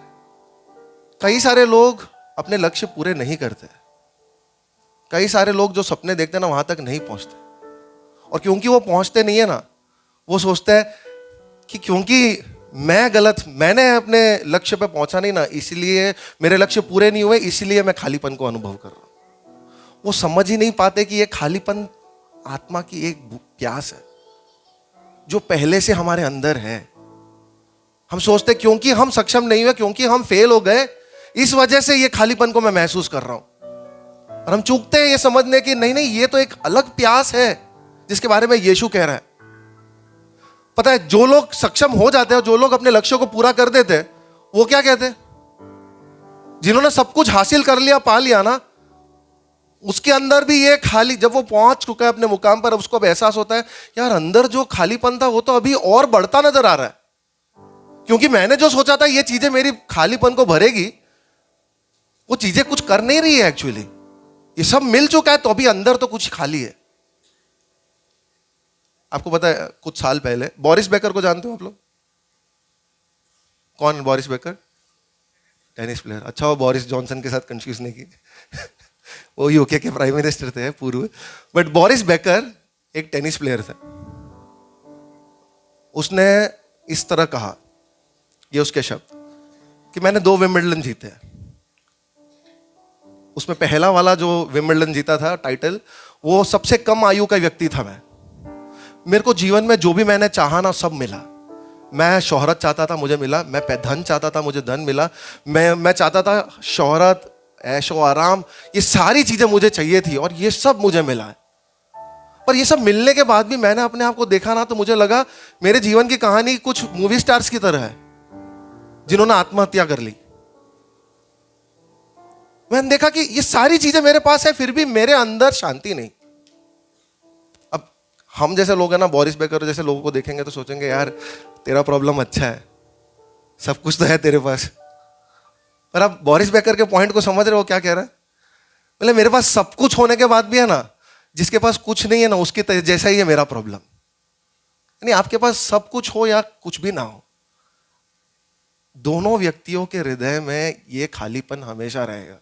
कई सारे लोग अपने लक्ष्य पूरे नहीं करते, कई सारे लोग जो सपने देखते हैं ना वहां तक नहीं पहुंचते। और क्योंकि वो पहुंचते नहीं है ना, वो सोचते हैं कि क्योंकि मैंने अपने लक्ष्य पे पहुंचा नहीं ना, इसलिए मेरे लक्ष्य पूरे नहीं हुए, इसलिए मैं खालीपन को अनुभव कर रहा हूं। वो समझ ही नहीं पाते कि ये खालीपन आत्मा की एक प्यास है जो पहले से हमारे अंदर है। हम सोचते क्योंकि हम सक्षम नहीं हुए, क्योंकि हम फेल हो गए, इस वजह से ये खालीपन को मैं महसूस कर रहा हूं। और हम चूकते हैं ये समझने की नहीं ये तो एक अलग प्यास है जिसके बारे में यीशु कह रहा है। पता है जो लोग सक्षम हो जाते हैं, जो लोग अपने लक्ष्यों को पूरा कर देते हैं, वो क्या कहते हैं? जिन्होंने सब कुछ हासिल कर लिया, पा लिया ना, उसके अंदर भी ये खाली, जब वो पहुंच चुका है अपने मुकाम पर, उसको अब एहसास होता है यार अंदर जो खालीपन था वो तो अभी और बढ़ता नजर आ रहा है। क्योंकि मैंने जो सोचा था ये चीजें मेरी खालीपन को भरेगी, वो चीजें कुछ कर नहीं रही है एक्चुअली। ये सब मिल चुका है तो अभी अंदर तो कुछ खाली है। आपको पता है कुछ साल पहले बोरिस बेकर को जानते हो आप लोग? कौन बोरिस बेकर? Tennis player. अच्छा वो बोरिस जॉनसन के साथ कंफ्यूज नहीं की वो यूके के प्राइम मिनिस्टर थे पूर्व। बट बोरिस बेकर एक टेनिस प्लेयर था। उसने इस तरह कहा, ये उसके शब्द, कि मैंने 2 विंबलडन जीते हैं। उसमें पहला वाला जो विंबलडन जीता था टाइटल, वो सबसे कम आयु का व्यक्ति था मैं। मेरे को जीवन में जो भी मैंने चाहा ना सब मिला। मैं शोहरत चाहता था, मुझे मिला। मैं धन चाहता था, मुझे धन मिला। मैं चाहता था शोहरत, ऐशो आराम, ये सारी चीजें मुझे चाहिए थी और ये सब मुझे मिला है। पर ये सब मिलने के बाद भी मैंने अपने आप को देखा ना, तो मुझे लगा मेरे जीवन की कहानी कुछ मूवी स्टार्स की तरह है जिन्होंने आत्महत्या कर ली। मैंने देखा कि ये सारी चीजें मेरे पास है, फिर भी मेरे अंदर शांति नहीं। अब हम जैसे लोग हैं ना, बोरिस बेकर जैसे लोगों को देखेंगे तो सोचेंगे यार तेरा प्रॉब्लम अच्छा है, सब कुछ तो है तेरे पास। पर आप बोरिस बेकर के पॉइंट को समझ रहे हो क्या कह रहा है? बोले मेरे पास सब कुछ होने के बाद भी है ना, जिसके पास कुछ नहीं है ना उसके जैसा ही है मेरा प्रॉब्लम। यानी आपके पास सब कुछ हो या कुछ भी ना हो, दोनों व्यक्तियों के हृदय में ये खालीपन हमेशा रहेगा।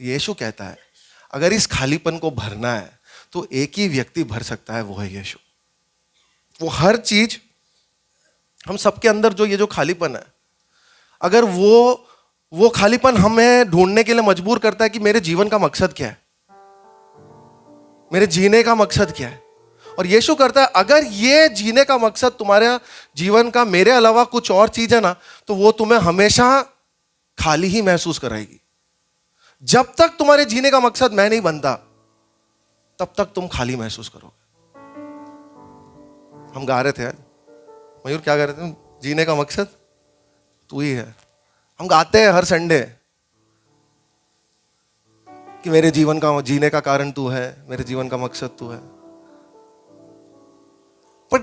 यीशु कहता है अगर इस खालीपन को भरना है तो एक ही व्यक्ति भर सकता है, वो है यीशु। वो हर चीज, हम सबके अंदर जो ये जो खालीपन है, अगर वो खालीपन हमें ढूंढने के लिए मजबूर करता है कि मेरे जीवन का मकसद क्या है, मेरे जीने का मकसद क्या है। और यीशु करता है अगर ये जीने का मकसद तुम्हारे जीवन का मेरे अलावा कुछ और चीज है ना, तो वो तुम्हें हमेशा खाली ही महसूस कराएगी। जब तक तुम्हारे जीने का मकसद मैं नहीं बनता, तब तक तुम खाली महसूस करोगे। हम गा रहे थे आज, मयूर क्या गा रहे थे? जीने का मकसद तू ही है। हम गाते हैं हर संडे कि मेरे जीवन का जीने का कारण तू है, मेरे जीवन का मकसद तू है। पर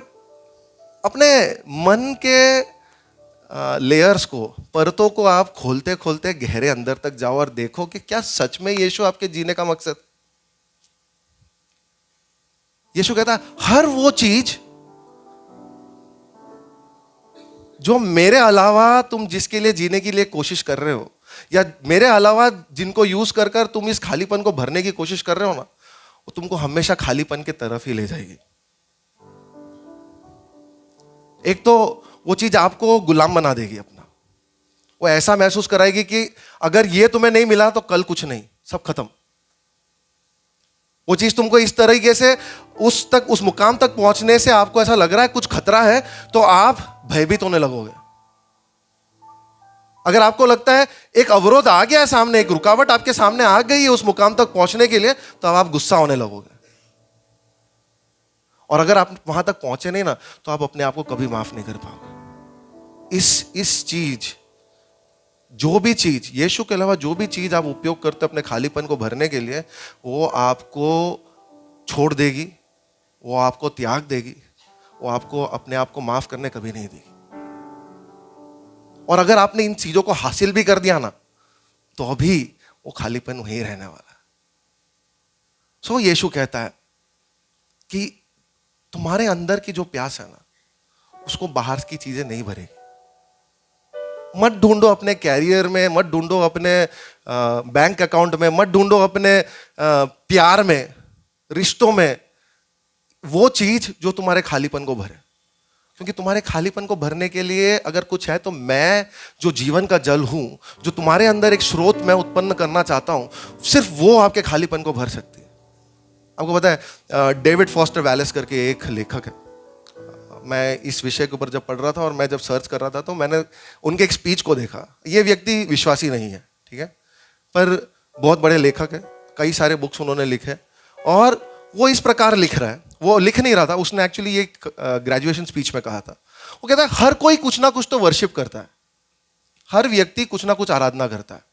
अपने मन के लेयर्स को, परतों को आप खोलते खोलते गहरे अंदर तक जाओ और देखो कि क्या सच में यीशु आपके जीने का मकसद। यीशु कहता है हर वो चीज जो मेरे अलावा तुम जिसके लिए जीने के लिए कोशिश कर रहे हो, या मेरे अलावा जिनको यूज कर कर तुम इस खालीपन को भरने की कोशिश कर रहे हो ना, वो तुमको हमेशा खालीपन की तरफ ही ले जाएगी। एक तो वो चीज आपको गुलाम बना देगी अपना, वो ऐसा महसूस कराएगी कि अगर ये तुम्हें नहीं मिला तो कल कुछ नहीं, सब खत्म। वो चीज तुमको इस तरीके से उस मुकाम तक पहुंचने से आपको ऐसा लग रहा है कुछ खतरा है, तो आप भयभीत होने लगोगे। अगर आपको लगता है एक अवरोध आ गया है सामने, एक रुकावट आपके सामने आ गई है उस मुकाम तक पहुंचने के लिए, तो अब आप गुस्सा होने लगोगे। और अगर आप वहां तक पहुंचे नहीं ना, तो आप अपने आप को कभी माफ नहीं कर पाओगे। इस चीज, जो भी चीज यीशु के अलावा जो भी चीज आप उपयोग करते हो अपने खालीपन को भरने के लिए, वो आपको छोड़ देगी, वो आपको त्याग देगी, वो आपको अपने आप को माफ करने कभी नहीं देगी। और अगर आपने इन चीजों को हासिल भी कर दिया ना, तो अभी वो खालीपन वहीं रहने वाला है। सो यीशु कहता है कि तुम्हारे अंदर की जो प्यास है ना, उसको बाहर की चीजें नहीं भरेगी। मत ढूंढो अपने कैरियर में, मत ढूंढो अपने बैंक अकाउंट में, मत ढूंढो अपने प्यार में, रिश्तों में वो चीज जो तुम्हारे खालीपन को भरे। क्योंकि तुम्हारे खालीपन को भरने के लिए अगर कुछ है, तो मैं जो जीवन का जल हूं, जो तुम्हारे अंदर एक स्रोत मैं उत्पन्न करना चाहता हूं, सिर्फ वो आपके खालीपन को भर सकती है। आपको पता है डेविड फॉस्टर वैलेस करके एक लेखक है। मैं इस विषय के ऊपर जब पढ़ रहा था और मैं जब सर्च कर रहा था, तो मैंने उनके एक स्पीच को देखा। ये व्यक्ति विश्वासी नहीं है, ठीक है, पर बहुत बड़े लेखक है, कई सारे बुक्स उन्होंने लिखे, और वो इस प्रकार लिख रहा है। वो लिख नहीं रहा था, उसने एक्चुअली ये ग्रेजुएशन स्पीच में कहा था। वो कहता है हर कोई कुछ ना कुछ तो वर्शिप करता है, हर व्यक्ति कुछ ना कुछ आराधना करता है।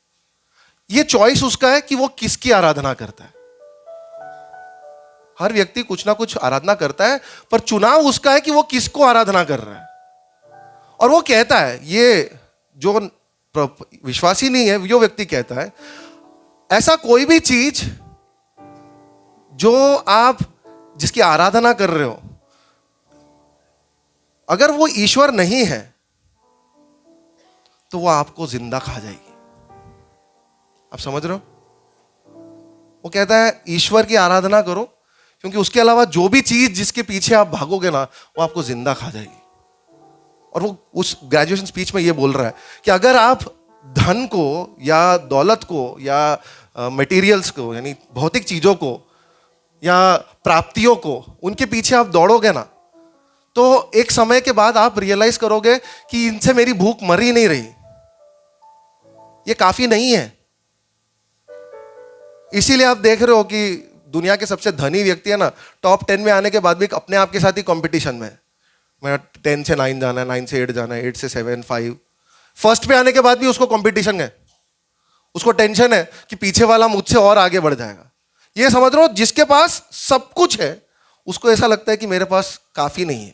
ये चॉइस उसका है कि वो किसकी आराधना करता है। हर व्यक्ति कुछ ना कुछ आराधना करता है, पर चुनाव उसका है कि वो किसको आराधना कर रहा है। और वो कहता है, ये जो विश्वासी नहीं है, जो व्यक्ति कहता है, ऐसा कोई भी चीज जो आप जिसकी आराधना कर रहे हो, अगर वो ईश्वर नहीं है, तो वो आपको जिंदा खा जाएगी। आप समझ रहे हो? वो कहता है ईश्वर की आराधना करो, क्योंकि उसके अलावा जो भी चीज जिसके पीछे आप भागोगे ना, वो आपको जिंदा खा जाएगी। और वो उस ग्रेजुएशन स्पीच में ये बोल रहा है कि अगर आप धन को या दौलत को या मटेरियल्स को, यानी भौतिक चीजों को या प्राप्तियों को, उनके पीछे आप दौड़ोगे ना, तो एक समय के बाद आप रियलाइज करोगे कि इनसे मेरी भूख मर ही नहीं रही, ये काफी नहीं है। इसीलिए आप देख रहे हो कि दुनिया के सबसे धनी व्यक्ति है ना, टॉप 10 में आने के बाद भी अपने आप के साथ ही कंपटीशन में। मैं 10 से 9 जाना है, 9 से 8 जाना है, 8 से 7, 5। फर्स्ट पे आने के बाद भी उसको कंपटीशन है, उसको टेंशन है कि पीछे वाला मुझसे और आगे बढ़ जाएगा। ये समझ रहे हो, जिसके पास सब कुछ है उसको ऐसा लगता है कि मेरे पास काफी नहीं है।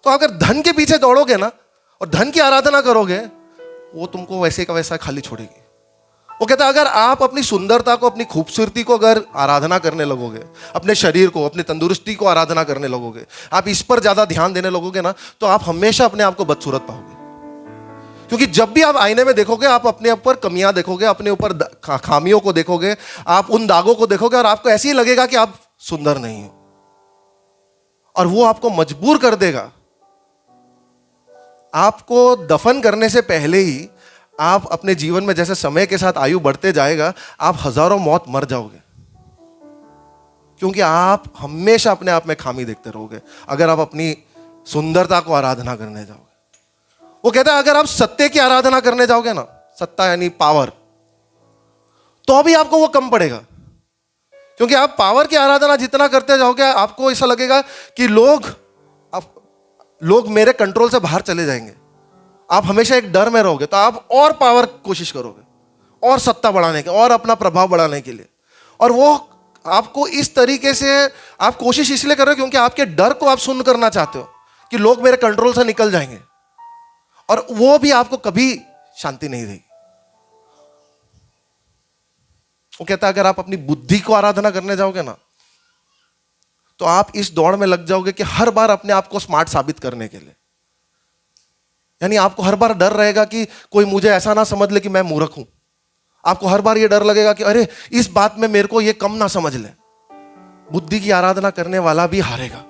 तो अगर धन के पीछे दौड़ोगे ना और धन की आराधना करोगे, वो तुमको वैसे का वैसा खाली छोड़ेगी। वो कहता है अगर आप अपनी सुंदरता को, अपनी खूबसूरती को अगर आराधना करने लगोगे, अपने शरीर को, अपनी तंदुरुस्ती को आराधना करने लगोगे, आप इस पर ज्यादा ध्यान देने लगोगे ना, तो आप हमेशा अपने आप को बदसूरत पाओगे। क्योंकि जब भी आप आईने में देखोगे, आप अपने ऊपर कमियां देखोगे, अपने ऊपर खामियों को देखोगे, आप उन दागों को देखोगे, और आपको ऐसे ही लगेगा कि आप सुंदर नहीं हो। और वो आपको मजबूर कर देगा, आपको दफन करने से पहले ही आप अपने जीवन में, जैसे समय के साथ आयु बढ़ते जाएगा, आप हजारों मौत मर जाओगे। क्योंकि आप हमेशा अपने आप में खामी देखते रहोगे अगर आप अपनी सुंदरता को आराधना करने जाओगे। वो कहता है अगर आप सत्य की आराधना करने जाओगे ना, सत्ता यानी पावर, तो भी आपको वो कम पड़ेगा। क्योंकि आप पावर की आराधना जितना करते जाओगे, आपको ऐसा लगेगा कि लोग मेरे कंट्रोल से बाहर चले जाएंगे। आप हमेशा एक डर में रहोगे, तो आप और पावर कोशिश करोगे, और सत्ता बढ़ाने के, और अपना प्रभाव बढ़ाने के लिए। और वो आपको इस तरीके से, आप कोशिश इसलिए कर रहे हो क्योंकि आपके डर को आप शून्य करना चाहते हो कि लोग मेरे कंट्रोल से निकल जाएंगे। और वो भी आपको कभी शांति नहीं देगी। वो कहता है अगर आप अपनी बुद्धि को आराधना करने जाओगे ना, तो आप इस दौड़ में लग जाओगे कि हर बार अपने आप को स्मार्ट साबित करने के लिए, यानी आपको हर बार डर रहेगा कि कोई मुझे ऐसा ना समझ ले कि मैं मूर्ख हूं। आपको हर बार ये डर लगेगा कि अरे इस बात में मेरे को ये कम ना समझ ले। बुद्धि की आराधना करने वाला भी हारेगा।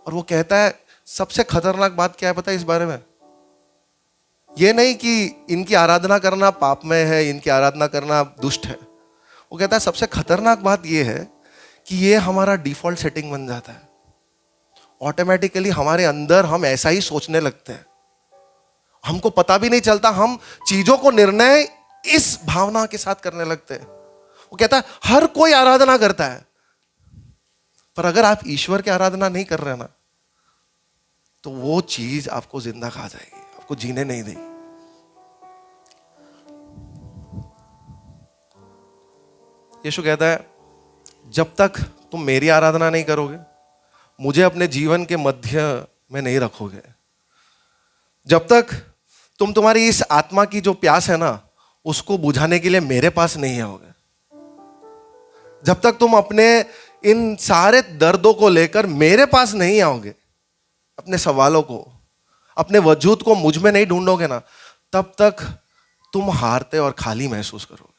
और वो कहता है सबसे खतरनाक बात क्या है पता है इस बारे में? ये नहीं कि इनकी आराधना करना पापमय है, इनकी आराधना करना दुष्ट है। वो कहता है सबसे खतरनाक बात ये है कि ये हमारा डिफॉल्ट सेटिंग बन जाता है। ऑटोमेटिकली हमारे अंदर हम ऐसा ही सोचने लगते हैं, हमको पता भी नहीं चलता, हम चीजों को निर्णय इस भावना के साथ करने लगते हैं। वो कहता है हर कोई आराधना करता है, पर अगर आप ईश्वर की आराधना नहीं कर रहे ना, तो वो चीज आपको जिंदा खा जाएगी, आपको जीने नहीं देगी। यीशु कहता है जब तक तुम मेरी आराधना नहीं करोगे, मुझे अपने जीवन के मध्य में नहीं रखोगे, जब तक तुम तुम्हारी इस आत्मा की जो प्यास है ना उसको बुझाने के लिए मेरे पास नहीं आओगे, जब तक तुम अपने इन सारे दर्दों को लेकर मेरे पास नहीं आओगे, अपने सवालों को, अपने वजूद को मुझ में नहीं ढूंढोगे ना, तब तक तुम हारते और खाली महसूस करोगे।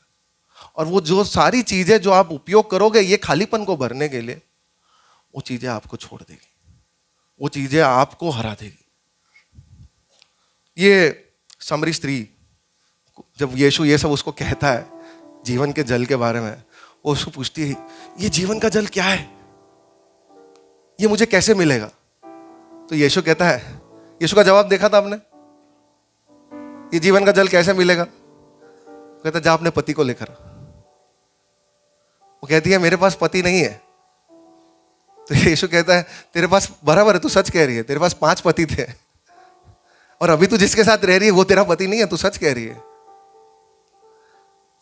और वो जो सारी चीजें जो आप उपयोग करोगे ये खालीपन को भरने के लिए, वो चीजें आपको छोड़ देगी, वो चीजें आपको हरा देगी। ये समरी स्त्री जब यीशु ये सब उसको कहता है जीवन के जल के बारे में, वो उसको पूछती है ये जीवन का जल क्या है, ये मुझे कैसे मिलेगा? तो यीशु कहता है, यीशु का जवाब देखा था आपने, ये जीवन का जल कैसे मिलेगा? कहता जा अपने पति को लेकर। वो कहती है मेरे पास पति नहीं है। तो यीशु कहता है तेरे पास बराबर है, तू सच कह रही है, तेरे पास 5 पति थे और अभी तू जिसके साथ रह रही है वो तेरा पति नहीं है, तू सच कह रही है।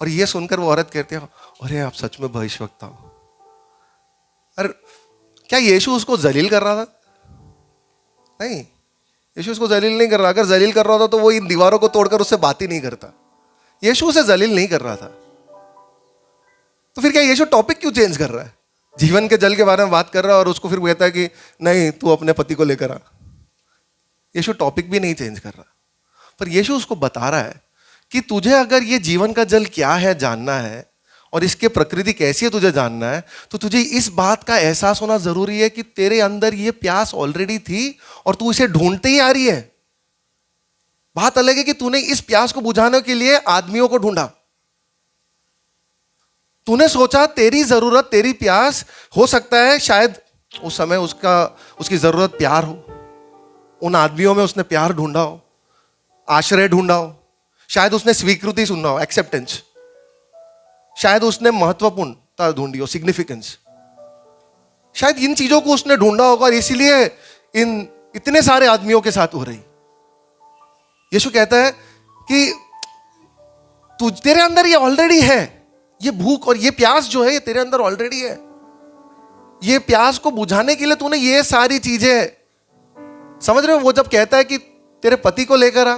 और ये सुनकर वो औरत कहती है अरे आप सच में भविष्यवक्ता हो। अरे क्या यीशु उसको जलील कर रहा था? नहीं, यीशु उसको जलील नहीं कर रहा। अगर जलील कर रहा था तो वो इन दीवारों को तोड़कर उससे बात ही नहीं करता। यीशु उसे जलील नहीं कर रहा था। तो फिर क्या यीशु टॉपिक क्यों चेंज कर रहा है? जीवन के जल के बारे में बात कर रहा है और उसको फिर कहता है कि नहीं तू अपने पति को लेकर आ। यीशु टॉपिक भी नहीं चेंज कर रहा, पर यीशु उसको बता रहा है कि तुझे अगर ये जीवन का जल क्या है जानना है और इसकी प्रकृति कैसी है तुझे जानना है, तो तुझे इस बात का एहसास होना जरूरी है कि तेरे अंदर ये प्यास ऑलरेडी थी और तू इसे ढूंढते ही आ रही है। बात अलग है कि तूने इस प्यास को बुझाने के लिए आदमियों को ढूंढा। तूने सोचा तेरी जरूरत, तेरी प्यास हो सकता है शायद उस समय उसकी जरूरत प्यार हो, उन आदमियों में उसने प्यार ढूंढा हो, आश्रय ढूंढा हो, शायद उसने स्वीकृति सुनना हो, एक्सेप्टेंस, शायद उसने महत्वपूर्णता ढूंढी हो, सिग्निफिकेंस, शायद इन चीजों को उसने ढूंढा होगा और इसीलिए इन इतने सारे आदमियों के साथ हो रही। यीशु कहता है कि तेरे अंदर ये ऑलरेडी है, ये भूख और ये प्यास जो है ये तेरे अंदर ऑलरेडी है। ये प्यास को बुझाने के लिए तूने ये सारी चीजें, समझ रहे हो? वो जब कहता है कि तेरे पति को लेकर आ,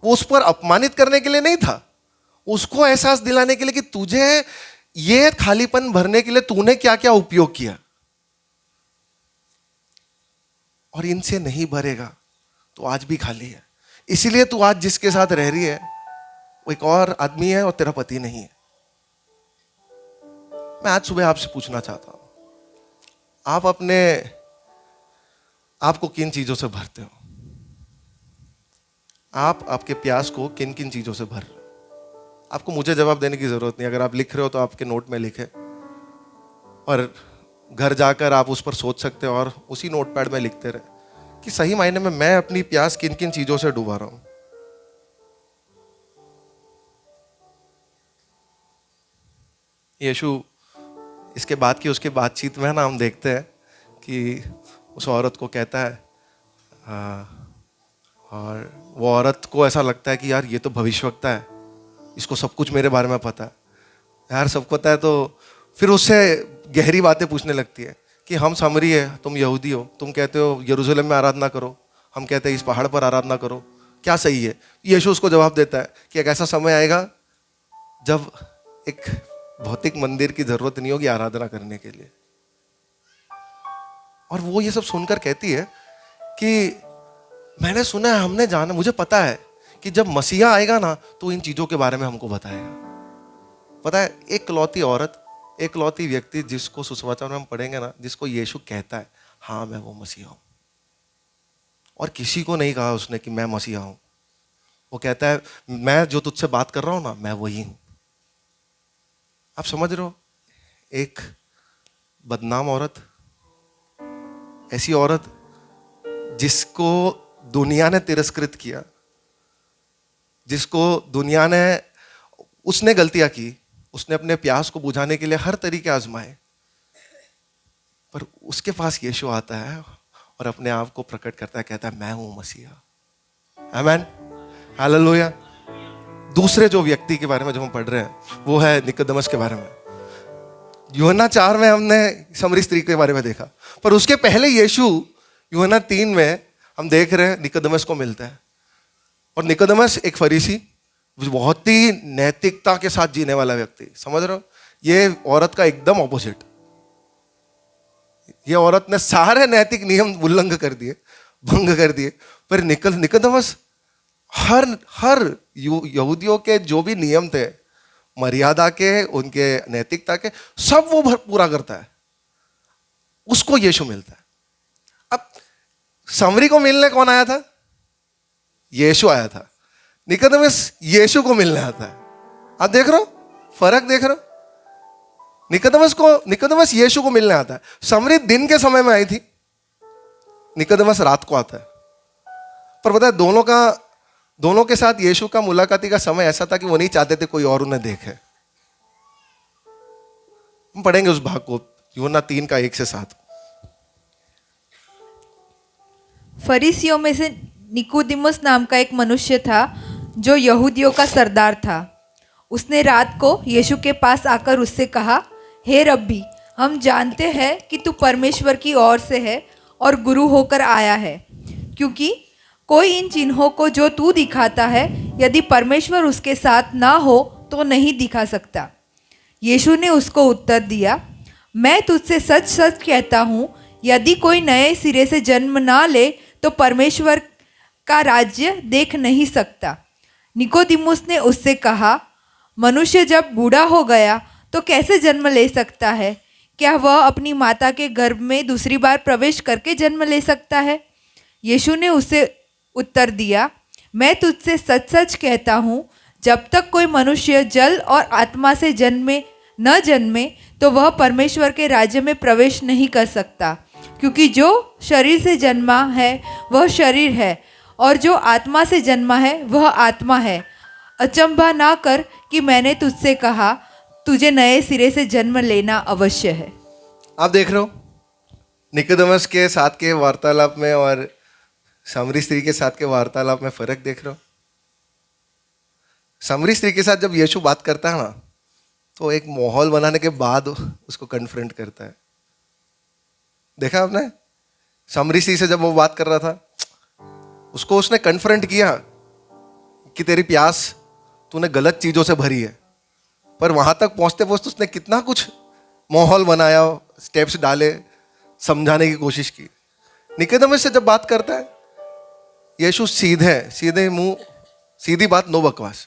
वो उस पर अपमानित करने के लिए नहीं था, उसको एहसास दिलाने के लिए कि तुझे ये खालीपन भरने के लिए तूने क्या क्या उपयोग किया और इनसे नहीं भरेगा तो आज भी खाली है। इसीलिए तू आज जिसके साथ रह रही है वो एक और आदमी है और तेरा पति नहीं है। मैं आज सुबह आपसे पूछना चाहता हूं, आप आपको किन चीजों से भरते हो? आप आपके प्यास को किन किन चीजों से भर रहे हो? आपको मुझे जवाब देने की जरूरत नहीं। अगर आप लिख रहे हो तो आपके नोट में लिखे और घर जाकर आप उस पर सोच सकते हो और उसी नोटपैड में लिखते रहे कि सही मायने में मैं अपनी प्यास किन किन चीजों से डुबा रहा हूं। यीशु इसके बाद की उसकी बातचीत में ना हम देखते हैं कि उस औरत को कहता है और वो औरत को ऐसा लगता है कि यार ये तो भविष्यवक्ता है, इसको सब कुछ मेरे बारे में पता है। यार सब पता है तो फिर उससे गहरी बातें पूछने लगती है कि हम सामरी है, तुम यहूदी हो, तुम कहते हो यरूशलेम में आराधना करो, हम कहते हैं इस पहाड़ पर आराधना करो, क्या सही है? यीशु उसको जवाब देता है कि एक ऐसा समय आएगा जब एक भौतिक मंदिर की जरूरत नहीं होगी आराधना करने के लिए। और वो ये सब सुनकर कहती है कि मैंने सुना है, हमने जाना, मुझे पता है कि जब मसीहा आएगा ना तो इन चीजों के बारे में हमको बताएगा। पता है, एक लौती औरत, एक लौती व्यक्ति जिसको सुसमाचार में हम पढ़ेंगे ना, जिसको यीशु कहता है हाँ मैं वो मसीहा हूं, और किसी को नहीं कहा उसने कि मैं मसीहा हूं। वो कहता है मैं जो तुझसे बात कर रहा हूं ना, मैं वही हूं। आप समझ रहे हो? एक बदनाम औरत, ऐसी औरत जिसको दुनिया ने तिरस्कृत किया, जिसको दुनिया ने, उसने गलतियां की, उसने अपने प्यास को बुझाने के लिए हर तरीके आजमाए, पर उसके पास यीशु आता है और अपने आप को प्रकट करता है, कहता है मैं हूं मसीहा। आमीन, हालेलुया। दूसरे जो व्यक्ति के बारे में जो हम पढ़ रहे हैं वो है निकोदेमस के बारे में। यूहन्ना 4 में हमने सामरी स्त्री के बारे में देखा, पर उसके पहले यीशु यूहन्ना 3 में हम देख रहे हैं निकोदेमस को मिलता है। और निकोदेमस एक फरीसी, बहुत ही नैतिकता के साथ जीने वाला व्यक्ति, समझ रहे हो? ये औरत का एकदम ऑपोजिट। ये औरत ने सारे नैतिक नियम उल्लंघन कर दिए, भंग कर दिए, पर निकोदेमस हर यहूदियों के जो भी नियम थे, मर्यादा के, उनके नैतिकता के, सब वो पूरा करता है। उसको यीशु मिलता है। अब सामरी को मिलने कौन आया था? यीशु आया था। निकोदेमस यीशु को मिलने आता है। आप देख रहे हो फर्क? देख रहे हो? निकोदेमस यीशु को मिलने आता है। सामरी दिन के समय में आई थी, निकोदेमस रात को आता है। पर पता है दोनों के साथ यीशु का मुलाकाती का समय ऐसा था कि वो नहीं चाहते थे कोई और उन्हें देखे। हम पढ़ेंगे उस भाग को, यूहन्ना 3 का 1 से 7। फरीसियों में से निकोदेमुस नाम का एक मनुष्य था जो यहूदियों का सरदार था। उसने रात को यीशु के पास आकर उससे कहा, हे रब्बी, हम जानते हैं कि तू परमेश्वर की ओर से है और गुरु होकर आया है, क्योंकि कोई इन चिन्हों को जो तू दिखाता है यदि परमेश्वर उसके साथ ना हो तो नहीं दिखा सकता। यीशु ने उसको उत्तर दिया, मैं तुझसे सच सच कहता हूँ, यदि कोई नए सिरे से जन्म ना ले तो परमेश्वर का राज्य देख नहीं सकता। निकोदेमुस ने उससे कहा, मनुष्य जब बूढ़ा हो गया तो कैसे जन्म ले सकता है? क्या वह अपनी माता के गर्भ में दूसरी बार प्रवेश करके जन्म ले सकता है? यीशु ने उसे उत्तर दिया, मैं तुझसे सच सच कहता हूँ, जब तक कोई मनुष्य जल और आत्मा से न जन्मे तो वह परमेश्वर के राज्य में प्रवेश नहीं कर सकता। क्योंकि जो शरीर से जन्मा है वह शरीर है, और जो आत्मा से जन्मा है वह आत्मा है। अचंभा ना कर कि मैंने तुझसे कहा, तुझे नए सिरे से जन्म लेना अवश्य है। आप देख रहे हो निकोदेमस के साथ के वार्तालाप में और सामरी स्त्री के साथ के वार्तालाप में फर्क देख रहे हो? सामरी स्त्री के साथ जब यीशु बात करता है ना, तो एक माहौल बनाने के बाद उसको कन्फ्रंट करता है। देखा आपने? सामरी स्त्री से जब वो बात कर रहा था, उसको उसने कन्फ्रंट किया कि तेरी प्यास तूने गलत चीजों से भरी है। पर वहां तक पहुंचते पहुंचते उसने कितना कुछ माहौल बनाया, स्टेप्स डाले, समझाने की कोशिश की। निकोदेमस से जब बात करता है यीशु, सीधे मुंह, सीधी बात, नो बकवास,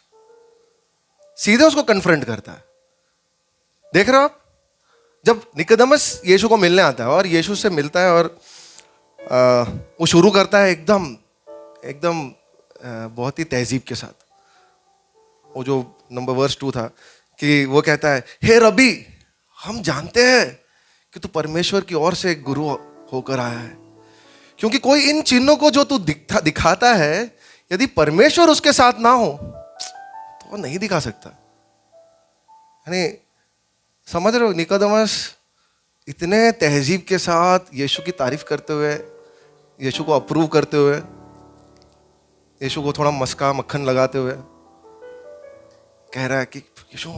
सीधे उसको कन्फ्रंट करता है। देख रहे हो आप? जब निकोदेमस यीशु को मिलने आता है और यीशु से मिलता है और वो शुरू करता है एकदम बहुत ही तहजीब के साथ। वो जो वर्स 2 था कि वो कहता है, हे रब्बी, हम जानते हैं कि तू परमेश्वर की ओर से गुरु होकर आया है, क्योंकि कोई इन चिन्हों को जो तू दिखाता है यदि परमेश्वर उसके साथ ना हो तो वो नहीं दिखा सकता। यानी समझ रहे हो? निकोदेमस इतने तहजीब के साथ यीशु की तारीफ करते हुए, यीशु को अप्रूव करते हुए, यीशु को थोड़ा मक्खन लगाते हुए कह रहा है कि यीशु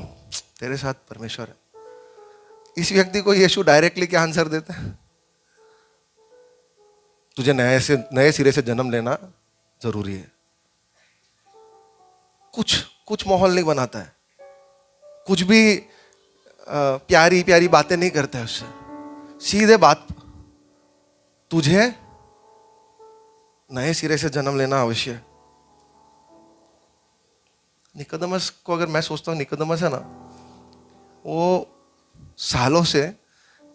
तेरे साथ परमेश्वर है। इस व्यक्ति को यीशु डायरेक्टली क्या आंसर देता है? तुझे नए सिरे से जन्म लेना जरूरी है। कुछ माहौल नहीं बनाता है, कुछ भी प्यारी प्यारी बातें नहीं करता है उससे, सीधे बात, तुझे नए सिरे से जन्म लेना अवश्य है। निकोदेमस को अगर मैं सोचता हूँ, निकोदेमस है ना, वो सालों से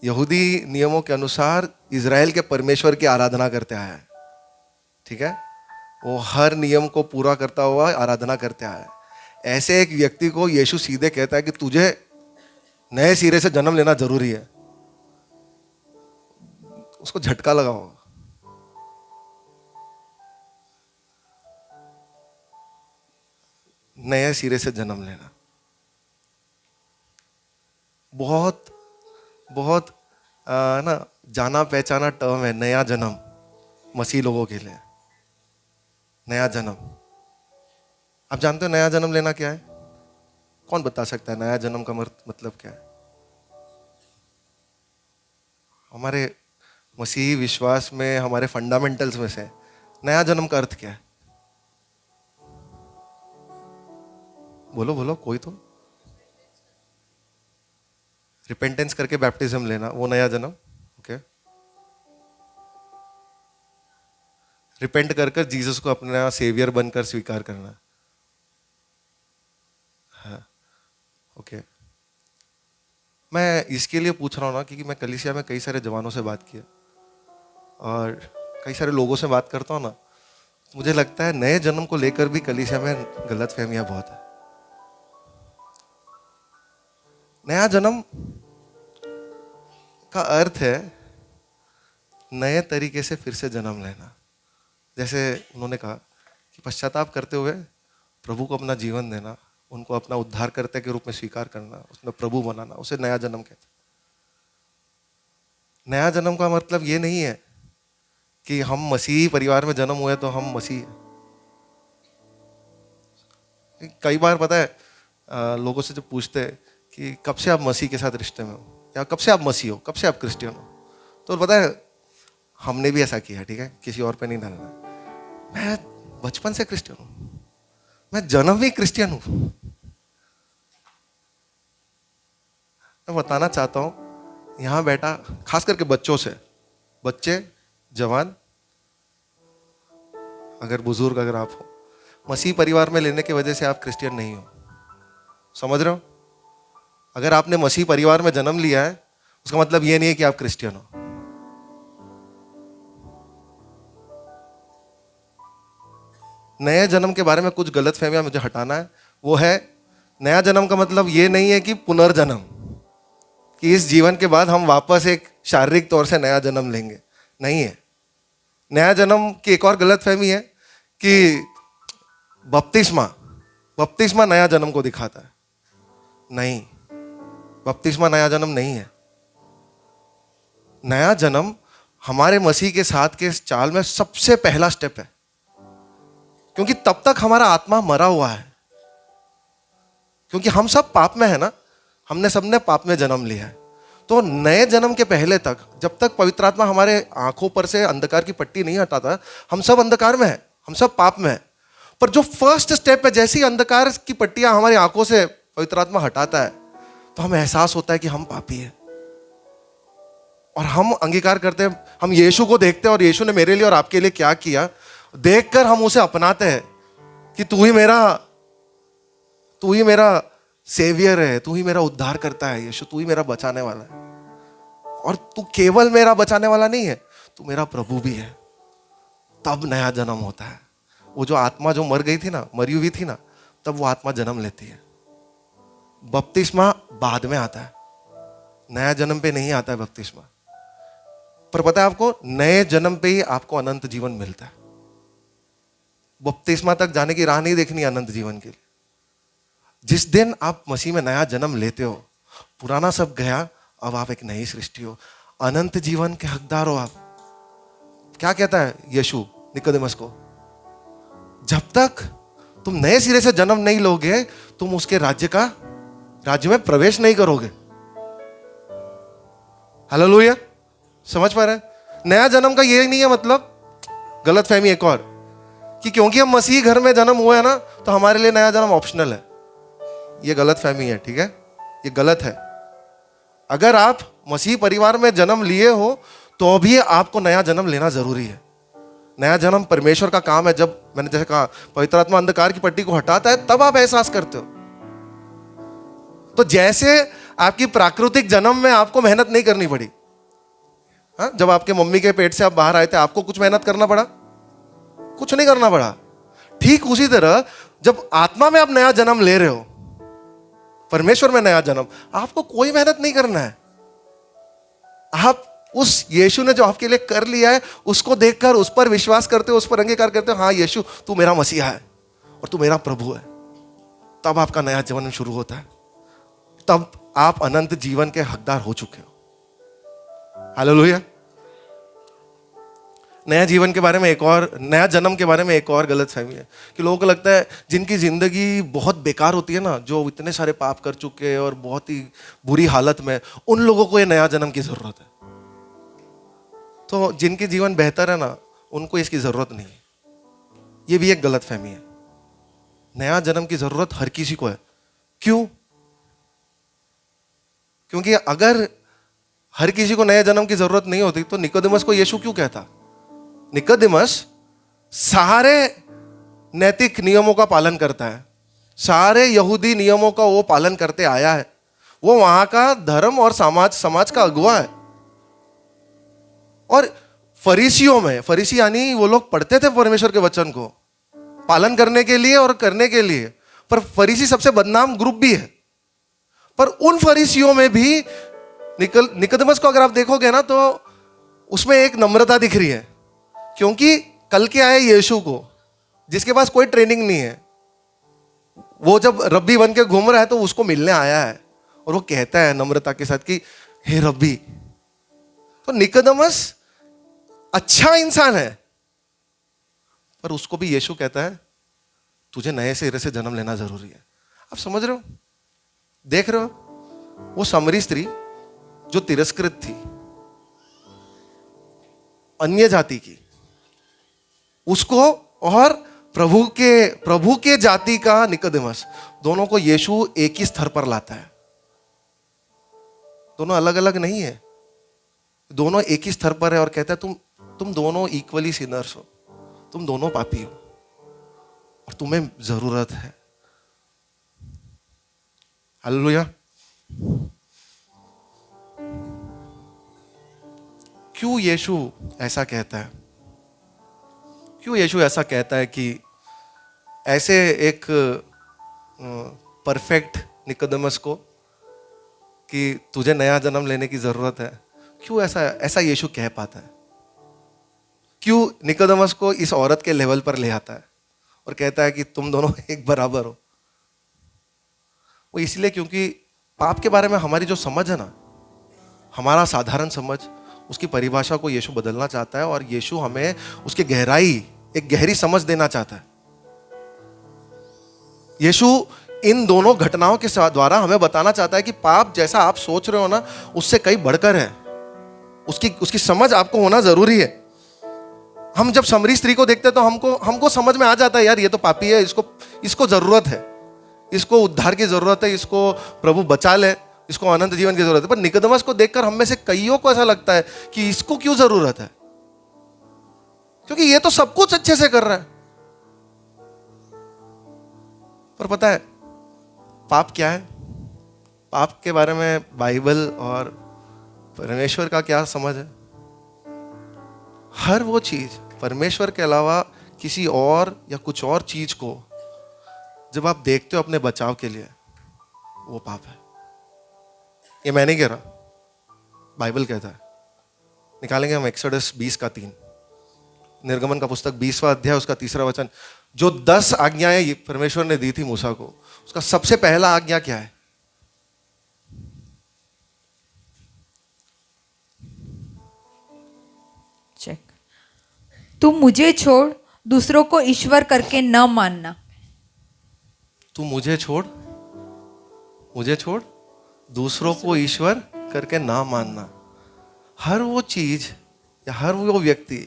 यहूदी नियमों के अनुसार इज़राइल के परमेश्वर की आराधना करते आया है, ठीक है, वो हर नियम को पूरा करता हुआ आराधना करते आया है। ऐसे एक व्यक्ति को यीशु सीधे कहता है कि तुझे नए सिरे से जन्म लेना जरूरी है। उसको झटका लगा होगा। नए सिरे से जन्म लेना बहुत बहुत ना जाना पहचाना टर्म है, नया जन्म मसीह लोगों के लिए। नया जन्म, आप जानते हो नया जन्म लेना क्या है? कौन बता सकता है नया जन्म का मतलब क्या है? हमारे मसीही विश्वास में, हमारे फंडामेंटल्स में से नया जन्म का अर्थ क्या है? बोलो बोलो कोई तो। रिपेंटेंस करके बैप्टिज्म लेना, वो नया जन्म। ओके, रिपेंट कर कर जीसस को अपना सेवियर बनकर स्वीकार करना। हाँ, ओके। मैं इसके लिए पूछ रहा हूँ ना क्योंकि मैं कलीसिया में कई सारे जवानों से बात किया और कई सारे लोगों से बात करता हूँ ना, मुझे लगता है नए जन्म को लेकर भी कलीसिया में गलतफहमियां बहुत है। नया जन्म का अर्थ है नए तरीके से फिर से जन्म लेना। जैसे उन्होंने कहा कि पश्चाताप करते हुए प्रभु को अपना जीवन देना, उनको अपना उद्धारकर्ता के रूप में स्वीकार करना, उसमें प्रभु बनाना, उसे नया जन्म कहते हैं। नया जन्म का मतलब ये नहीं है कि हम मसीही परिवार में जन्म हुए तो हम मसीह हैं। कई बार पता है लोगों से जब पूछते हैं कि कब से आप मसीह के साथ रिश्ते में हो, या कब से आप मसीह हो, कब से आप क्रिश्चियन हो, तो पता है हमने भी ऐसा किया, ठीक है, किसी और पे नहीं डालना। मैं बचपन से क्रिश्चियन हूं, मैं जन्म ही क्रिश्चियन हूं। मैं बताना चाहता हूं यहां बैठा, खास करके बच्चों से, बच्चे, जवान, अगर बुजुर्ग अगर आप हो, मसीह परिवार में लेने की वजह से आप क्रिश्चियन नहीं हो। समझ रहे हो? अगर आपने मसीह परिवार में जन्म लिया है उसका मतलब यह नहीं है कि आप क्रिश्चियन हो। नए जन्म के बारे में कुछ गलतफहमियां मुझे हटाना है। वो है, नया जन्म का मतलब ये नहीं है कि पुनर्जन्म, कि इस जीवन के बाद हम वापस एक शारीरिक तौर से नया जन्म लेंगे, नहीं है। नया जन्म की एक और गलतफहमी है कि बपतिस्मा नया जन्म को दिखाता है। नहीं, बपतिस्मा नया जन्म नहीं है। नया जन्म हमारे मसीह के साथ के इस चाल में सबसे पहला स्टेप है, क्योंकि तब तक हमारा आत्मा मरा हुआ है, क्योंकि हम सब पाप में है ना, हमने सबने पाप में जन्म लिया है। तो नए जन्म के पहले तक, जब तक पवित्र आत्मा हमारे आंखों पर से अंधकार की पट्टी नहीं हटाता, हम सब अंधकार में है, हम सब पाप में है। पर जो फर्स्ट स्टेप है, जैसी अंधकार की पट्टियां हमारी आंखों से पवित्र आत्मा हटाता है, तो हमें एहसास होता है कि हम पापी हैं और हम अंगीकार करते हैं। हम यीशु को देखते हैं और यीशु ने मेरे लिए और आपके लिए क्या किया, देखकर हम उसे अपनाते हैं कि तू ही मेरा सेवियर है, तू ही मेरा उद्धार करता है यीशु, तू ही मेरा बचाने वाला है। और तू केवल मेरा बचाने वाला नहीं है, तू मेरा प्रभु भी है। तब नया जन्म होता है। वो जो आत्मा जो मर गई थी ना, मरी हुई थी ना, तब वो आत्मा जन्म लेती है। बपतिस्मा बाद में आता है, नया जन्म पे नहीं आता है बपतिस्मा। पर पता है आपको, नए जन्म पे ही आपको अनंत जीवन मिलता है। बपतिस्मा तक जाने की राह नहीं देखनी अनंत जीवन के लिए। जिस दिन आप मसीह में नया जन्म लेते हो, पुराना सब गया, अब आप एक नई सृष्टि हो, अनंत जीवन के हकदार हो आप। क्या कहता है यीशु निकोदेमस को? जब तक तुम नए सिरे से जन्म नहीं लोगे, तुम उसके राज्य में प्रवेश नहीं करोगे। हालेलुया, समझ पा रहे हैं? नया जन्म का ये नहीं है मतलब, गलत फहमी एक और, कि क्योंकि हम मसीह घर में जन्म हुए हैं ना तो हमारे लिए नया जन्म ऑप्शनल है। ये गलत फहमी है, ठीक है, ये गलत है। अगर आप मसीह परिवार में जन्म लिए हो तो भी आपको नया जन्म लेना जरूरी है। नया जन्म परमेश्वर का काम है। जब मैंने जैसे कहा पवित्र आत्मा अंधकार की पट्टी को हटाता है तब आप एहसास करते हो। तो जैसे आपकी प्राकृतिक जन्म में आपको मेहनत नहीं करनी पड़ी, हाँ, जब आपके मम्मी के पेट से आप बाहर आए थे आपको कुछ मेहनत करना पड़ा? कुछ नहीं करना पड़ा। ठीक उसी तरह जब आत्मा में आप नया जन्म ले रहे हो, परमेश्वर में नया जन्म, आपको कोई मेहनत नहीं करना है। आप उस यीशु ने जो आपके लिए कर लिया है उसको देखकर उस पर विश्वास करते हो, उस पर अंगीकार करते हो, हाँ यीशु तू मेरा मसीहा है और तू मेरा प्रभु है। तब आपका नया जीवन शुरू होता है, तब आप अनंत जीवन के हकदार हो चुके हो। हालेलुया। नया जीवन के बारे में एक और, नया जन्म के बारे में एक और गलत फहमी है कि लोगों को लगता है जिनकी जिंदगी बहुत बेकार होती है ना, जो इतने सारे पाप कर चुके हैं और बहुत ही बुरी हालत में, उन लोगों को ये नया जन्म की जरूरत है। तो जिनके जीवन बेहतर है ना, उनको इसकी जरूरत नहीं है। ये भी एक गलत फहमी है। नया जन्म की जरूरत हर किसी को है। क्यों? क्योंकि अगर हर किसी को नए जन्म की जरूरत नहीं होती तो निकोदेमस को यीशु क्यों कहता? निकोदेमस सारे नैतिक नियमों का पालन करता है, सारे यहूदी नियमों का वो पालन करते आया है, वो वहां का धर्म और समाज का अगुवा है। और फरीसियों में, फरीसी यानी वो लोग पढ़ते थे परमेश्वर के वचन को पालन करने के लिए और करने के लिए, पर फरीसी सबसे बदनाम ग्रुप भी है। पर उन फरीसियों में भी निकोदेमस को अगर आप देखोगे ना तो उसमें एक नम्रता दिख रही है, क्योंकि कल के आए यीशु को, जिसके पास कोई ट्रेनिंग नहीं है, वो जब रब्बी बन के घूम रहा है तो उसको मिलने आया है और वो कहता है नम्रता के साथ कि हे रब्बी। तो निकोदेमस अच्छा इंसान है, पर उसको भी यीशु कहता है तुझे नए सिरे से जन्म लेना जरूरी है। आप समझ रहे हो? देख रहे हो? वो सामरी स्त्री जो तिरस्कृत थी, अन्य जाति की, उसको और प्रभु के जाति का निकोदेमस, दोनों को यीशु एक ही स्तर पर लाता है। दोनों अलग अलग नहीं है, दोनों एक ही स्तर पर है और कहता है तुम दोनों इक्वली सिनर्स हो, तुम दोनों पापी हो और तुम्हें जरूरत है। हालेलुया। क्यों यीशु ऐसा कहता है? क्यों यीशु ऐसा कहता है कि ऐसे एक परफेक्ट निकोदेमस को कि तुझे नया जन्म लेने की जरूरत है? क्यों ऐसा यीशु कह पाता है? क्यों निकोदेमस को इस औरत के लेवल पर ले आता है और कहता है कि तुम दोनों एक बराबर हो? वो इसलिए क्योंकि पाप के बारे में हमारी जो समझ है ना, हमारा साधारण समझ, उसकी परिभाषा को यीशु बदलना चाहता है और यीशु हमें उसकी एक गहरी समझ देना चाहता है। यीशु इन दोनों घटनाओं के द्वारा हमें बताना चाहता है कि पाप जैसा आप सोच रहे हो ना, उससे कहीं बढ़कर है। उसकी समझ आपको होना जरूरी है। हम जब सामरी स्त्री को देखते हैं तो हमको समझ में आ जाता है, यार ये तो पापी है, इसको जरूरत है, इसको उद्धार की जरूरत है, इसको प्रभु बचा ले, इसको अनंत जीवन की जरूरत है। पर निकोदेमस को देखकर हम में से कईयों को ऐसा लगता है कि इसको क्यों जरूरत है, क्योंकि ये तो सब कुछ अच्छे से कर रहा है। पर पता है पाप क्या है? पाप के बारे में बाइबल और परमेश्वर का क्या समझ है? हर वो चीज परमेश्वर के अलावा किसी और या कुछ और चीज को जब आप देखते हो अपने बचाव के लिए, वो पाप है। ये मैं नहीं कह रहा, बाइबल कहता है। निकालेंगे हम एक्सोडस 20:3, निर्गमन का पुस्तक 20वां अध्याय उसका 3रा वचन। जो 10 आज्ञाएं परमेश्वर ने दी थी मूसा को, उसका सबसे पहला आज्ञा क्या है? चेक। तुम मुझे छोड़ दूसरों को ईश्वर करके न मानना। तू मुझे छोड़ दूसरों को ईश्वर करके ना मानना। हर वो चीज या हर वो व्यक्ति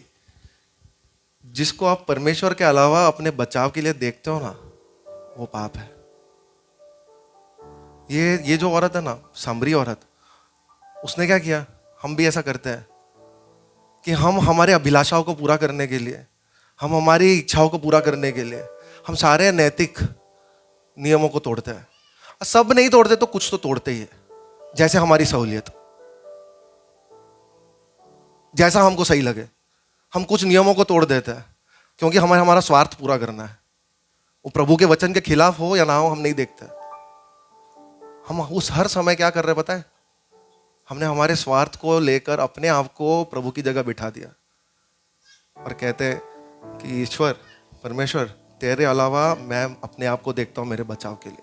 जिसको आप परमेश्वर के अलावा अपने बचाव के लिए देखते हो ना, वो पाप है। ये जो औरत है ना, सामरी औरत, उसने क्या किया? हम भी ऐसा करते हैं कि हम हमारे अभिलाषाओं को पूरा करने के लिए, हम हमारी इच्छाओं को पूरा करने के लिए हम सारे नैतिक नियमों को तोड़ते हैं। सब नहीं तोड़ते तो कुछ तो तोड़ते ही है, जैसे हमारी सहूलियत, जैसा हमको सही लगे हम कुछ नियमों को तोड़ देते हैं, क्योंकि हमें हमारा स्वार्थ पूरा करना है। वो प्रभु के वचन के खिलाफ हो या ना हो, हम नहीं देखते। हम उस हर समय क्या कर रहे हैं पता है? हमने हमारे स्वार्थ को लेकर अपने आप को प्रभु की जगह बिठा दिया और कहते हैं कि ईश्वर, परमेश्वर, तेरे अलावा मैं अपने आप को देखता हूं मेरे बचाव के लिए।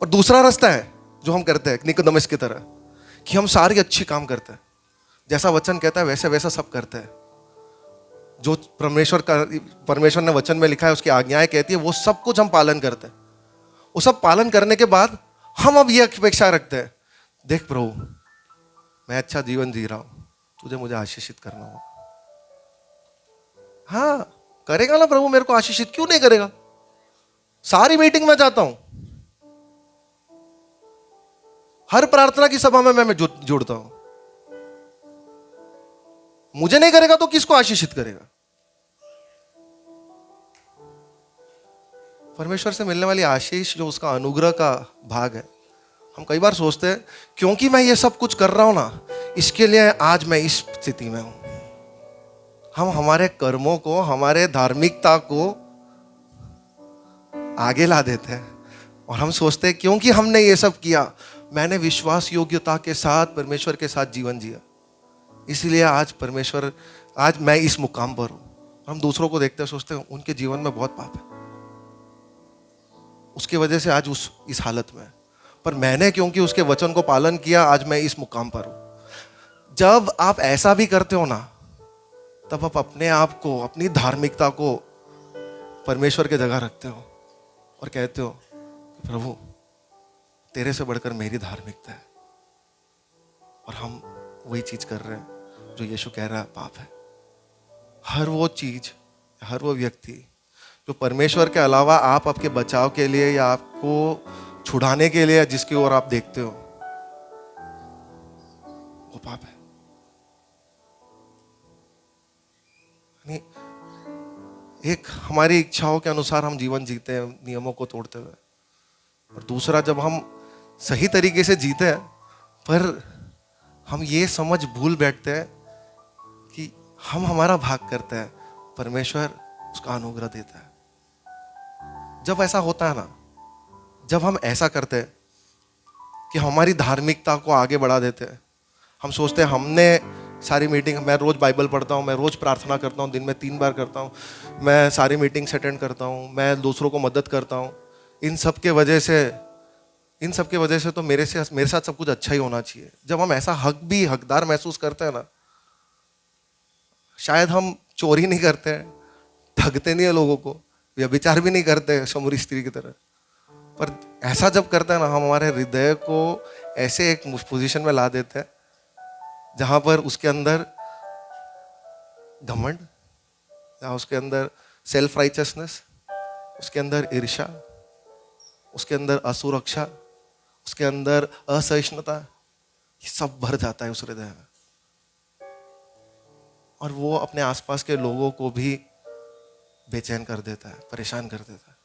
और दूसरा रास्ता है जो हम करते हैं निकोदेमुस की तरह, कि हम सारी अच्छी काम करते हैं, जैसा वचन कहता है वैसे वैसा सब करते हैं। जो परमेश्वर ने वचन में लिखा है, उसकी आज्ञाएं कहती है, वो सब कुछ हम पालन करते हैं। वो सब पालन करने के बाद हम अब ये अपेक्षा रखते हैं, देख प्रभु, मैं अच्छा जीवन जी रहा हूं, तुझे मुझे आशीषित करना होगा। हाँ, करेगा ना प्रभु मेरे को आशीषित, क्यों नहीं करेगा? सारी मीटिंग में जाता हूं, हर प्रार्थना की सभा में मैं जुड़ता हूं। मुझे नहीं करेगा तो किसको आशीषित करेगा? परमेश्वर से मिलने वाली आशीष जो उसका अनुग्रह का भाग है, हम कई बार सोचते हैं क्योंकि मैं ये सब कुछ कर रहा हूं ना, इसके लिए आज मैं इस स्थिति में हूं। हम हमारे कर्मों को, हमारे धार्मिकता को आगे ला देते हैं और हम सोचते हैं क्योंकि हमने ये सब किया, मैंने विश्वास योग्यता के साथ परमेश्वर के साथ जीवन जिया, इसलिए आज मैं इस मुकाम पर हूं। हम दूसरों को देखते हैं, सोचते हैं उनके जीवन में बहुत पाप है, उसकी वजह से आज इस हालत में, पर मैंने क्योंकि उसके वचन को पालन किया, आज मैं इस मुकाम पर हूं। जब आप ऐसा भी करते हो ना, तब आप अपने आप को, अपनी धार्मिकता को परमेश्वर की जगह रखते हो और कहते हो प्रभु, तेरे से बढ़कर मेरी धार्मिकता है। और हम वही चीज कर रहे हैं जो यीशु कह रहा है पाप है। हर वो चीज, हर वो व्यक्ति जो परमेश्वर के अलावा आप आपके बचाव के लिए या आपको छुड़ाने के लिए जिसकी ओर आप देखते हो, वो पाप है। एक हमारी इच्छाओं के अनुसार हम जीवन जीते हैं नियमों को तोड़ते हुए, और दूसरा जब हम सही तरीके से जीते हैं पर हम ये समझ भूल बैठते हैं कि हम हमारा भाग करते हैं, परमेश्वर उसका अनुग्रह देता है। जब ऐसा होता है ना, जब हम ऐसा करते हैं कि हमारी धार्मिकता को आगे बढ़ा देते हैं, हम सोचते हैं हमने सारी मीटिंग, मैं रोज बाइबल पढ़ता हूँ, मैं रोज प्रार्थना करता हूँ, दिन में 3 बार करता हूँ, मैं सारी मीटिंग्स अटेंड करता हूँ, मैं दूसरों को मदद करता हूँ, इन सब के वजह से तो मेरे साथ सब कुछ अच्छा ही होना चाहिए। जब हम ऐसा हकदार महसूस करते हैं ना, शायद हम चोरी नहीं करते हैं, ठगते नहीं है लोगों को, व्यभिचार भी नहीं करते शमूरी स्त्री की तरह, पर ऐसा जब करते हैं ना, हम हमारे हृदय को ऐसे एक पोजीशन में ला देते हैं जहां पर उसके अंदर घमंड, या उसके अंदर सेल्फ राइचसनेस, उसके अंदर ईर्ष्या, उसके अंदर असुरक्षा, उसके अंदर असहिष्णुता, ये सब भर जाता है उस हृदय में, और वो अपने आसपास के लोगों को भी बेचैन कर देता है, परेशान कर देता है।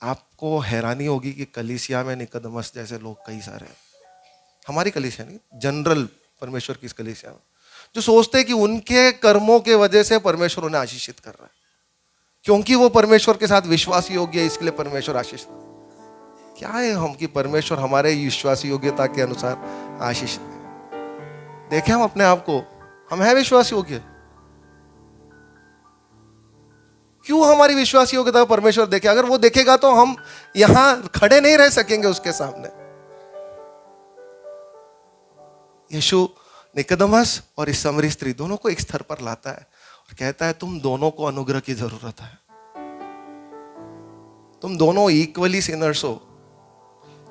आपको हैरानी होगी कि कलीसिया में निकोदेमुस जैसे लोग कई सारे हैं, हमारी कलीसिया नहीं, जनरल परमेश्वर की इस कलीसिया में, जो सोचते हैं कि उनके कर्मों के वजह से परमेश्वर उन्हें आशीषित कर रहा है, क्योंकि वो परमेश्वर के साथ विश्वास योग्य है, इसके लिए परमेश्वर आशीष। क्या है हम कि परमेश्वर हमारे विश्वास योग्यता के अनुसार आशीष देखें हम अपने आप को, हम हैं विश्वास योग्य, क्यों हमारी विश्वास योग्यता परमेश्वर देखे? अगर वो देखेगा तो हम यहां खड़े नहीं रह सकेंगे उसके सामने। यीशु निकोदेमुस और इस सामरी स्त्री दोनों को एक स्तर पर लाता है और कहता है तुम दोनों को अनुग्रह की जरूरत है, तुम दोनों इक्वली सिनर्स हो,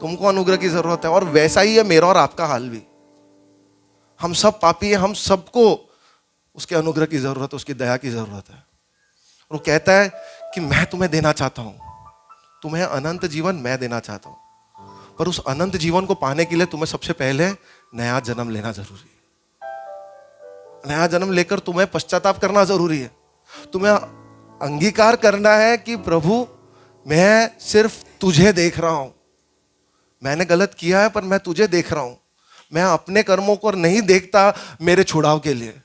तुमको अनुग्रह की जरूरत है, और वैसा ही है मेरा और आपका हाल भी। हम सब पापी हैं, हम सबको उसके अनुग्रह की जरूरत है, उसकी दया की जरूरत है। और वो कहता है कि मैं तुम्हें देना चाहता हूं, तुम्हें अनंत जीवन मैं देना चाहता हूं, पर उस अनंत जीवन को पाने के लिए तुम्हें सबसे पहले नया जन्म लेना जरूरी है। नया जन्म लेकर तुम्हें पश्चाताप करना जरूरी है। तुम्हें अंगीकार करना है कि प्रभु मैं सिर्फ तुझे देख रहा हूं, मैंने गलत किया है पर मैं तुझे देख रहा हूं, मैं अपने कर्मों को नहीं देखता मेरे छुड़ाव के लिए।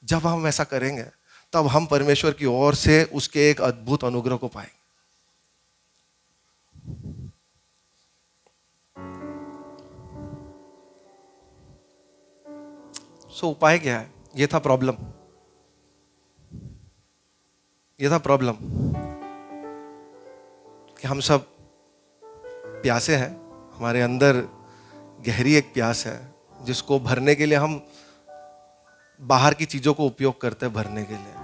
जब हम ऐसा करेंगे तब हम परमेश्वर की ओर से उसके एक अद्भुत अनुग्रह को पाएंगे। सो उपाय क्या है? ये था प्रॉब्लम, ये था प्रॉब्लम कि हम सब प्यासे हैं, हमारे अंदर गहरी एक प्यास है जिसको भरने के लिए हम बाहर की चीजों को उपयोग करते हैं भरने के लिए।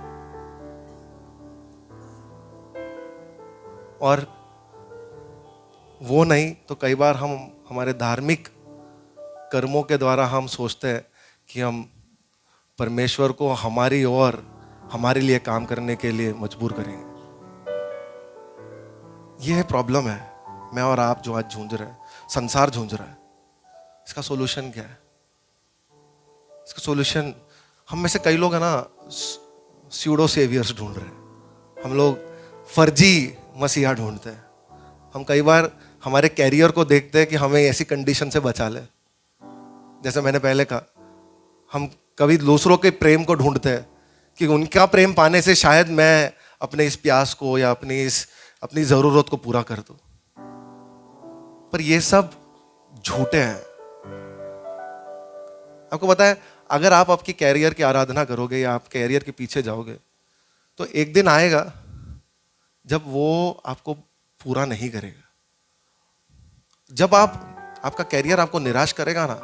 और वो नहीं तो कई बार हम हमारे धार्मिक कर्मों के द्वारा हम सोचते हैं कि हम परमेश्वर को हमारी ओर हमारे लिए काम करने के लिए मजबूर करेंगे। यह प्रॉब्लम है मैं और आप जो आज झूंझ रहे हैं, संसार झूंझ रहा है। इसका सॉल्यूशन क्या है? इसका सॉल्यूशन, हम में से कई लोग है ना स्यूडो सेवियर्स ढूंढ रहे हैं, हम लोग फर्जी मसीहा ढूंढते हैं। हम कई बार हमारे कैरियर को देखते हैं कि हमें ऐसी कंडीशन से बचा ले। जैसे मैंने पहले कहा, हम कभी दूसरों के प्रेम को ढूंढते हैं कि उनका प्रेम पाने से शायद मैं अपने इस प्यास को या अपनी जरूरत को पूरा कर दूं। पर ये सब झूठे हैं। आपको पता है, अगर आप आपकी कैरियर की आराधना करोगे या आप कैरियर के पीछे जाओगे तो एक दिन आएगा जब वो आपको पूरा नहीं करेगा। जब आपका कैरियर आपको निराश करेगा ना,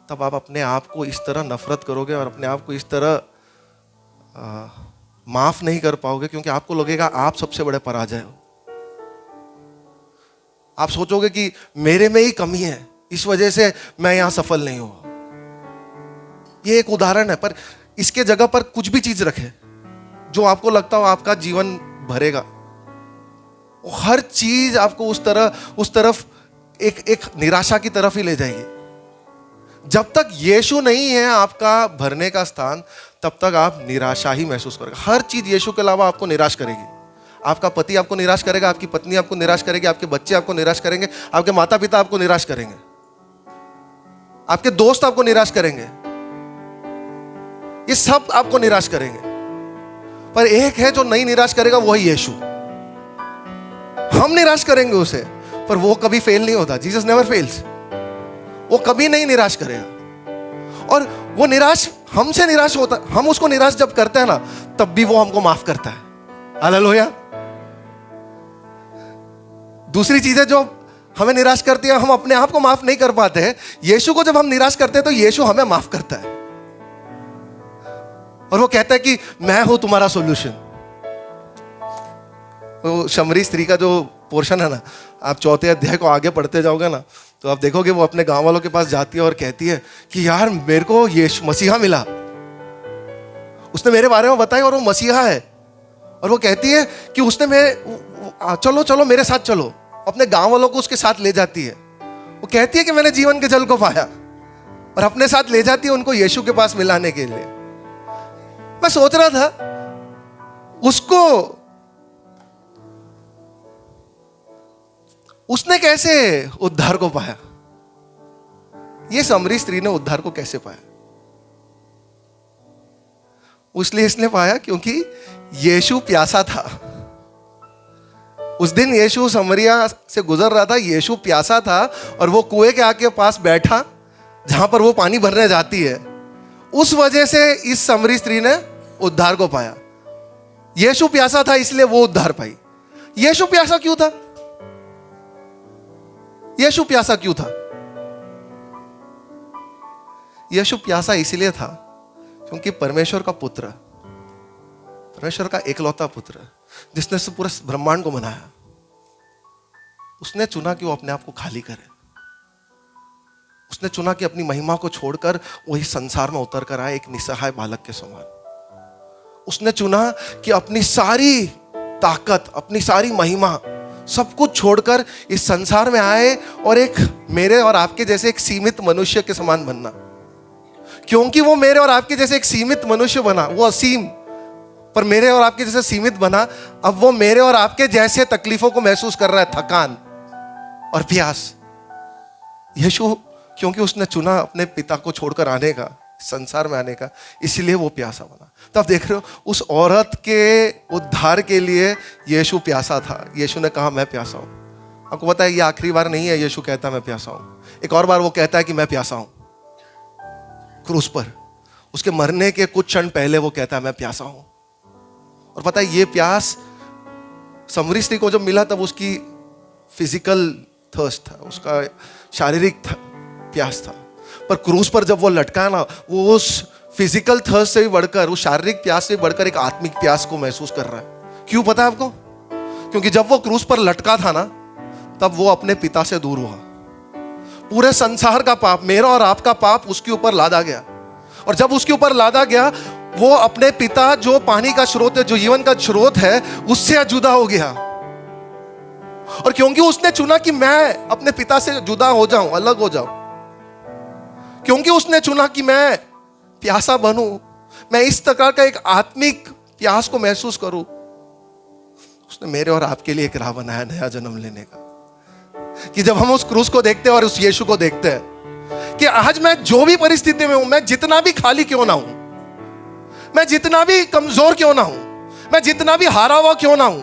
तब आप अपने आप को इस तरह नफरत करोगे और अपने आप को इस तरह माफ नहीं कर पाओगे, क्योंकि आपको लगेगा आप सबसे बड़े पराजय हो। आप सोचोगे कि मेरे में ही कमी है, इस वजह से मैं यहां सफल नहीं हुआ। ये एक उदाहरण है, पर इसके जगह पर कुछ भी चीज रखे जो आपको लगता हो आपका जीवन भरेगा। हर चीज आपको उस तरफ एक निराशा की तरफ ही ले जाएगी। जब तक यीशु नहीं है आपका भरने का स्थान, तब तक आप निराशा ही महसूस करोगे। हर चीज यीशु के अलावा आपको निराश करेगी। आपका पति आपको निराश करेगा, आपकी पत्नी आपको निराश करेगी, आपके बच्चे आपको निराश करेंगे, आपके माता पिता आपको निराश करेंगे, आपके दोस्त आपको निराश करेंगे, ये सब आपको निराश करेंगे। पर एक है जो नहीं निराश करेगा, वो है यीशु। हम निराश करेंगे उसे, पर वो कभी फेल नहीं होता। Jesus never fails. वो कभी नहीं निराश करेगा। और वो निराश हमसे निराश होता, हम उसको निराश जब करते हैं ना, तब भी वो हमको माफ करता है। हालेलुया। दूसरी चीजें जो हमें निराश करती है, हम अपने आप को माफ नहीं कर पाते हैं। यीशु को जब हम निराश करते हैं तो यीशु हमें माफ करता है और वो कहता है कि मैं हूं तुम्हारा सॉल्यूशन। तो शमरी स्त्री का जो पोर्शन है ना, आप 4 अध्याय को आगे पढ़ते जाओगे ना, तो आप देखोगे वो अपने गांव वालों के पास जाती है और कहती है कि यार मेरे को यीशु मसीहा मिला, उसने मेरे बारे में बताया और वो मसीहा है। और वो कहती है कि उसने चलो चलो मेरे साथ चलो, अपने गांव वालों को उसके साथ ले जाती है। वो कहती है कि मैंने जीवन के जल को पाया, और अपने साथ ले जाती है उनको यीशु के पास मिलाने के लिए। मैं सोच रहा था उसने कैसे उद्धार को पाया, ये सामरी स्त्री ने उद्धार को कैसे पाया? इसलिए पाया क्योंकि यीशु प्यासा था। उस दिन यीशु समरिया से गुजर रहा था, यीशु प्यासा था और वो कुएं के आगे पास बैठा जहां पर वो पानी भरने जाती है। उस वजह से इस समरी स्त्री ने उद्धार को पाया। यीशु प्यासा था इसलिए वो उद्धार पाई। यीशु प्यासा क्यों था? यीशु प्यासा क्यों था? यीशु प्यासा इसलिए था क्योंकि परमेश्वर का पुत्र, परमेश्वर का एकलौता पुत्र, जिसने से पूरे ब्रह्मांड को बनाया, उसने चुना कि वो अपने आप को खाली करे। उसने चुना कि अपनी महिमा को छोड़कर वही संसार में उतर कर आए एक निसहाय बालक के समान। उसने चुना कि अपनी सारी ताकत, अपनी सारी महिमा, सब कुछ छोड़कर इस संसार में आए और एक मेरे और आपके जैसे एक सीमित मनुष्य के समान बनना। क्योंकि वो मेरे और आपके जैसे एक सीमित मनुष्य बना, वो असीम पर मेरे और आपके जैसे सीमित बना, अब वो मेरे और आपके जैसे तकलीफों को महसूस कर रहा है, थकान और प्यास। यीशु क्योंकि उसने चुना अपने पिता को छोड़कर आने का, संसार में आने का, इसलिए वो प्यासा बना। तो आप देख रहे हो, उस औरत के उद्धार के लिए यीशु प्यासा था। यीशु ने कहा मैं प्यासा हूं। आपको पता है ये आखिरी बार नहीं है यीशु कहता है मैं प्यासा हूं। एक और बार वो कहता है कि मैं प्यासा हूं क्रूस पर। उसके मरने के कुछ क्षण पहले वो कहता है मैं प्यासा हूं। और पता है ये प्यास सामरी स्त्री को जब मिला तब उसकी फिजिकल थर्स्ट था, उसका शारीरिक प्यास था। पर क्रूस पर जब वो लटका ना, वो उस फिजिकल थर्स्ट से भी बढ़कर, उस शारीरिक प्यास से भी बढ़कर एक आत्मिक प्यास को महसूस कर रहा है। क्यों पता है आपको? क्योंकि जब वो क्रूस पर लटका था ना, तब वो अपने पिता से दूर हुआ। पूरे संसार का पाप, मेरा और आपका पाप उसके ऊपर लादा गया। और जब उसके ऊपर लादा गया, वो अपने पिता जो पानी का स्रोत है, जो जीवन का स्रोत है, उससे जुदा हो गया। और क्योंकि उसने चुना कि मैं अपने पिता से जुदा हो जाऊं, अलग हो जाऊं, क्योंकि उसने चुना कि मैं प्यासा बनूं, मैं इस प्रकार का एक आत्मिक प्यास को महसूस करूं, उसने मेरे और आपके लिए एक राह बनाया नया जन्म लेने का। कि जब हम उस क्रूस को देखते हैं और उस यीशु को देखते हैं कि आज मैं जो भी परिस्थिति में हूं, मैं जितना भी खाली क्यों ना हूं, मैं जितना भी कमजोर क्यों ना हूं, मैं जितना भी हारा हुआ क्यों ना हूं,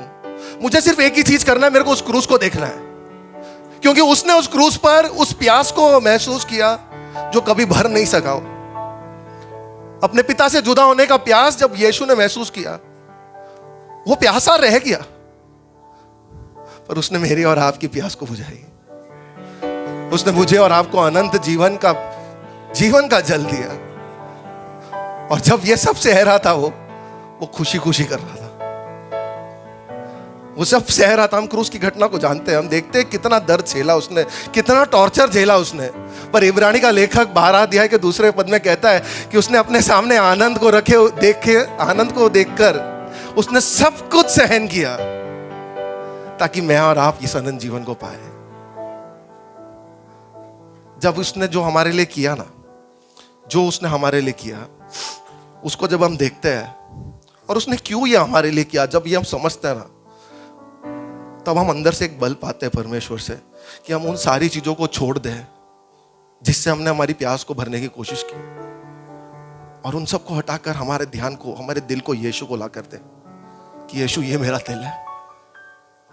मुझे सिर्फ एक ही चीज करना है, मेरे को उस क्रूस को देखना है। क्योंकि उसने उस क्रूस पर उस प्यास को महसूस किया जो कभी भर नहीं सका। अपने पिता से जुदा होने का प्यास जब यीशु ने महसूस किया, वो प्यासा रह गया, पर उसने मेरी और आपकी प्यास को बुझाई। उसने मुझे और आपको अनंत जीवन का जल दिया। और जब ये सब सह रहा था, वो खुशी खुशी कर रहा था, वो सब सह रहा था। हम क्रूस की घटना को जानते हैं, हम देखते हैं कितना दर्द झेला उसने, कितना टॉर्चर झेला उसने। पर इब्रानी का लेखक 12 अध्याय के दूसरे पद में कहता है कि उसने अपने सामने आनंद को देखकर उसने सब कुछ सहन किया ताकि मैं और आप इस अनंत जीवन को पाए। जब उसने जो हमारे लिए किया ना, जो उसने हमारे लिए किया, उसको जब हम देखते हैं और उसने क्यों ये हमारे लिए किया, जब ये हम समझते हैं ना, तब हम अंदर से एक बल पाते हैं परमेश्वर से कि हम उन सारी चीजों को छोड़ दें जिससे हमने हमारी प्यास को भरने की कोशिश की, और उन सबको हटाकर हमारे ध्यान को, हमारे दिल को यीशु को ला कर दे कि यीशु ये मेरा दिल है,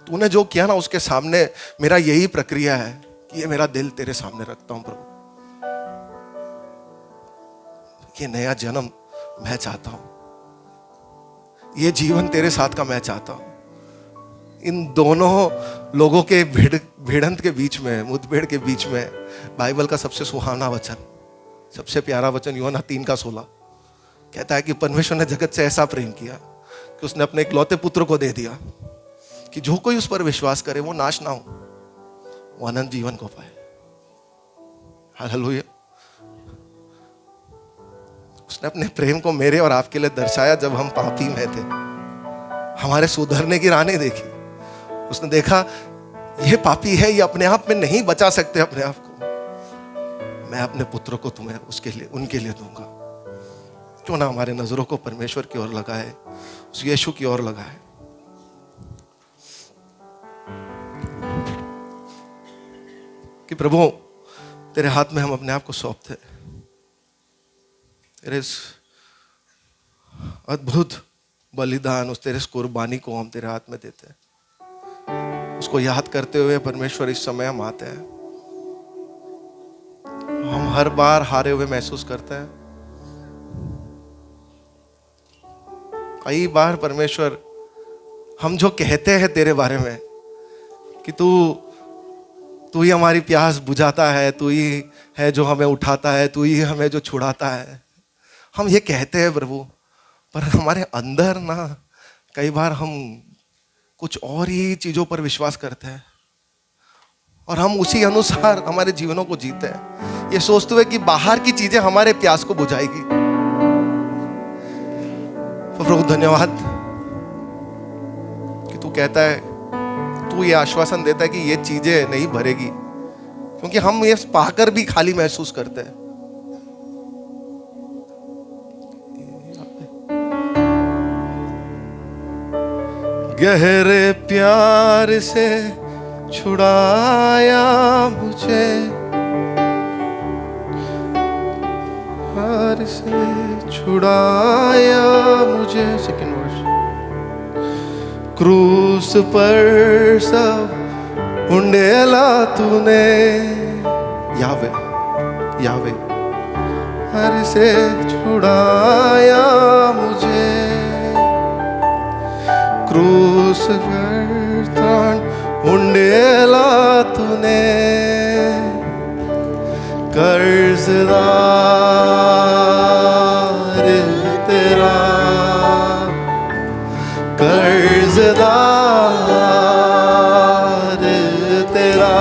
तूने जो किया ना उसके सामने मेरा यही प्रक्रिया है कि ये मेरा दिल तेरे सामने रखता हूं प्रभु। ये नया जन्म मैं चाहता हूं, ये जीवन तेरे साथ का मैं चाहता हूं। इन दोनों लोगों के भिड़ंत के बीच में, मुठभेड़ के बीच में, बाइबल का सबसे सुहावना वचन, सबसे प्यारा वचन यूहन्ना 3:16 कहता है कि परमेश्वर ने जगत से ऐसा प्रेम किया कि उसने अपने इकलौते पुत्र को दे दिया कि जो कोई उस पर विश्वास करे वो नाश ना हो, वो अनंत जीवन को पाए। हालेलुया। उसने अपने प्रेम को मेरे और आपके लिए दर्शाया जब हम पापी में थे, हमारे सुधरने की राह नहीं देखी। उसने देखा ये पापी है, ये अपने आप में नहीं बचा सकते अपने आप को, मैं अपने पुत्र को तुम्हें उसके लिए, उनके लिए दूंगा। क्यों ना हमारे नजरों को परमेश्वर की ओर लगाए, उस यीशु की ओर लगाए। कि प्रभु तेरे हाथ में हम अपने आप को सौंपते, तेरे इस अद्भुत बलिदान, उस तेरे इस कुर्बानी को हम तेरे हाथ में देते हैं। उसको याद करते हुए परमेश्वर इस समय हम आते हैं। हम हर बार हारे हुए महसूस करते हैं। कई बार परमेश्वर हम जो कहते हैं तेरे बारे में कि तू ही हमारी प्यास बुझाता है, तू ही है जो हमें उठाता है, तू ही हमें जो छुड़ाता है, हम ये कहते हैं प्रभु, पर हमारे अंदर ना कई बार हम कुछ और ही चीजों पर विश्वास करते हैं और हम उसी अनुसार हमारे जीवनों को जीते हैं। ये सोचते हुए कि बाहर की चीजें हमारे प्यास को बुझाएगी। तो प्रभु धन्यवाद कि तू कहता है, तू ये आश्वासन देता है कि ये चीजें नहीं भरेगी, क्योंकि हम ये पाकर भी खाली महसूस करते हैं। गहरे प्यार से छुड़ाया मुझे, प्यार से छुड़ाया मुझे। सेकंड वर्स, क्रूस पर सब उंडेला तूने, यावे यावे, प्यार से छुड़ाया मुझे, क्रूस पर तान उंडेला तूने, कर्जदार तेरा, कर्जदार तेरा,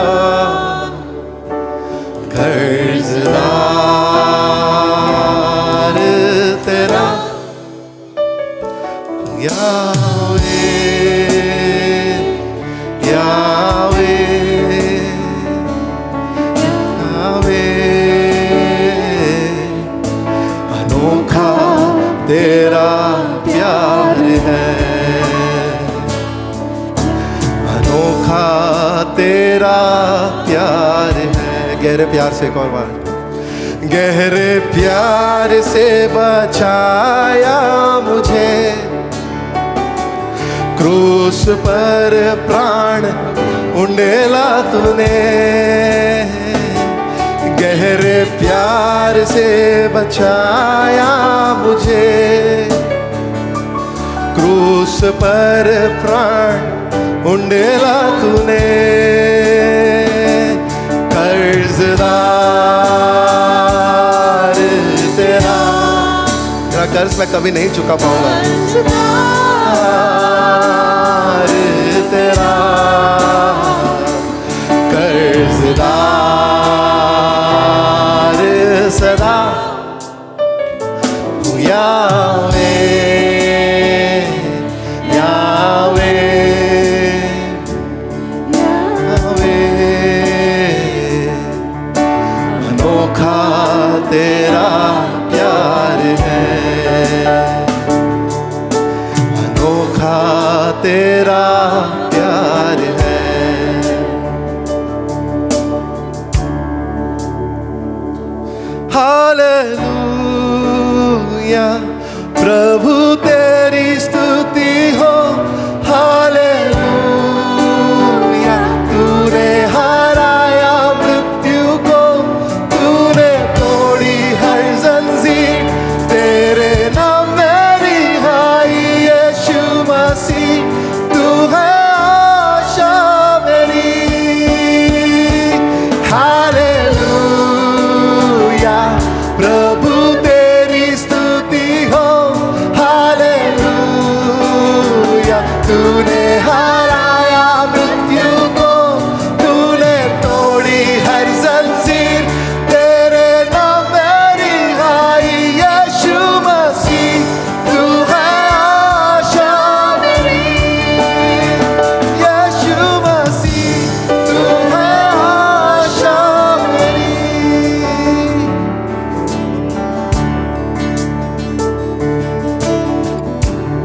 कर्जदार तेरा, यावे यावे यावे, अनोखा तेरा प्यार है, अनोखा तेरा प्यार है। गहरे प्यार से एक और बार, गहरे प्यार से बचाया मुझे, क्रूस पर प्राण उंडेला तूने, गहरे प्यार से बचाया मुझे, क्रूस पर प्राण उंडेला तूने, कर्जदार तेरा, तेरा कर्ज मैं कभी नहीं चुका पाऊंगा, तेरा कर्जदार सदा, यावे यावे यावे, अनोखा तेरा प्यार है, अनोखा तेरा प्यार है। हालेलुया, प्रभु तेरी स्तुति हो, हालेलुया, तूने हराया मृत्यु को, तूने तोड़ी हर जंजीर, तेरे नाम में रिहाई यीशु मसीह, तू है आशा मेरी। हालेलुया, प्रभु तेरी स्तुति हो, हालेलुया, तूने हराया मृत्यु को, तूने तोड़ी हर जंजीर, तेरे नाम में रिहाई यीशु मसीह, तू है आशा मेरी, यीशु मसीह, तू है आशा मेरी।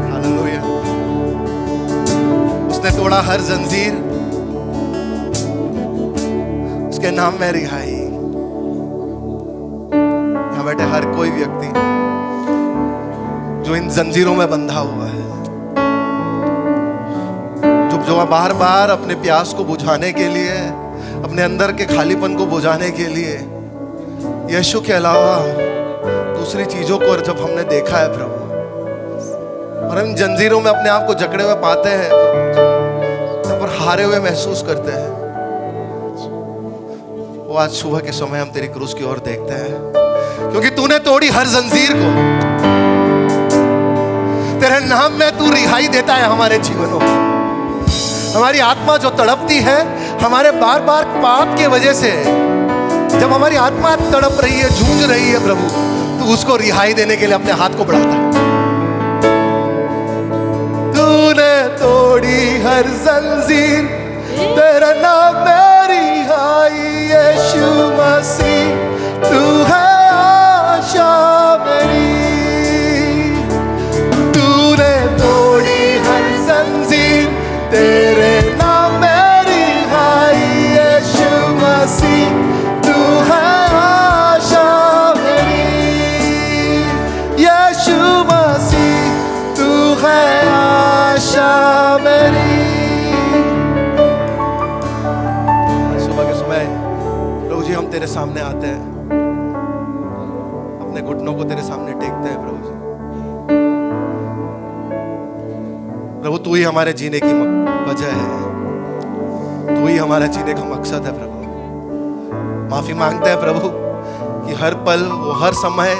हालेलुया, उसने तोड़ा हर जंजीर, उसके नाम में रिहाई। यहाँ बैठे हर कोई व्यक्ति जो इन जंजीरों में बंधा हुआ है, जो बार बार अपने प्यास को बुझाने के लिए, अपने अंदर के खालीपन को बुझाने के लिए यीशु के अलावा दूसरी चीजों को जब हमने देखा है प्रभु, और इन जंजीरों में अपने आप को जकड़े हुए पाते हैं, तब पर हारे हुए महसूस करते हैं, वो आज सुबह के समय हम तेरी क्रूस की ओर देखते हैं, क्योंकि तूने तोड़ी हर जंजीर को, तेरे नाम में तू रिहाई देता है हमारे जीवनों में। हमारी आत्मा जो तड़पती है हमारे बार बार पाप के वजह से, जब हमारी आत्मा तड़प रही है, जूझ रही है प्रभु, तू उसको रिहाई देने के लिए अपने हाथ को बढ़ाता है। तूने तोड़ी हर जंजीर, तेरा नाम है रिहाई, यीशु मसीह तू है आशा मेरी। तूने तोड़ी हर जंजीर, तेरे नाम में रिहाई, यीशु मसीह तू है आशा मेरी। यीशु मसीह तू है आशा मेरी। सुबह के समय प्रभु जी हम तेरे सामने आते हैं, अपने घुटनों को तेरे सामने टेकते हैं प्रभु जी। प्रभु तू ही हमारे जीने की वजह है, तू ही हमारा जीने का मकसद है प्रभु। माफी मांगते हैं प्रभु कि हर पल वो हर समय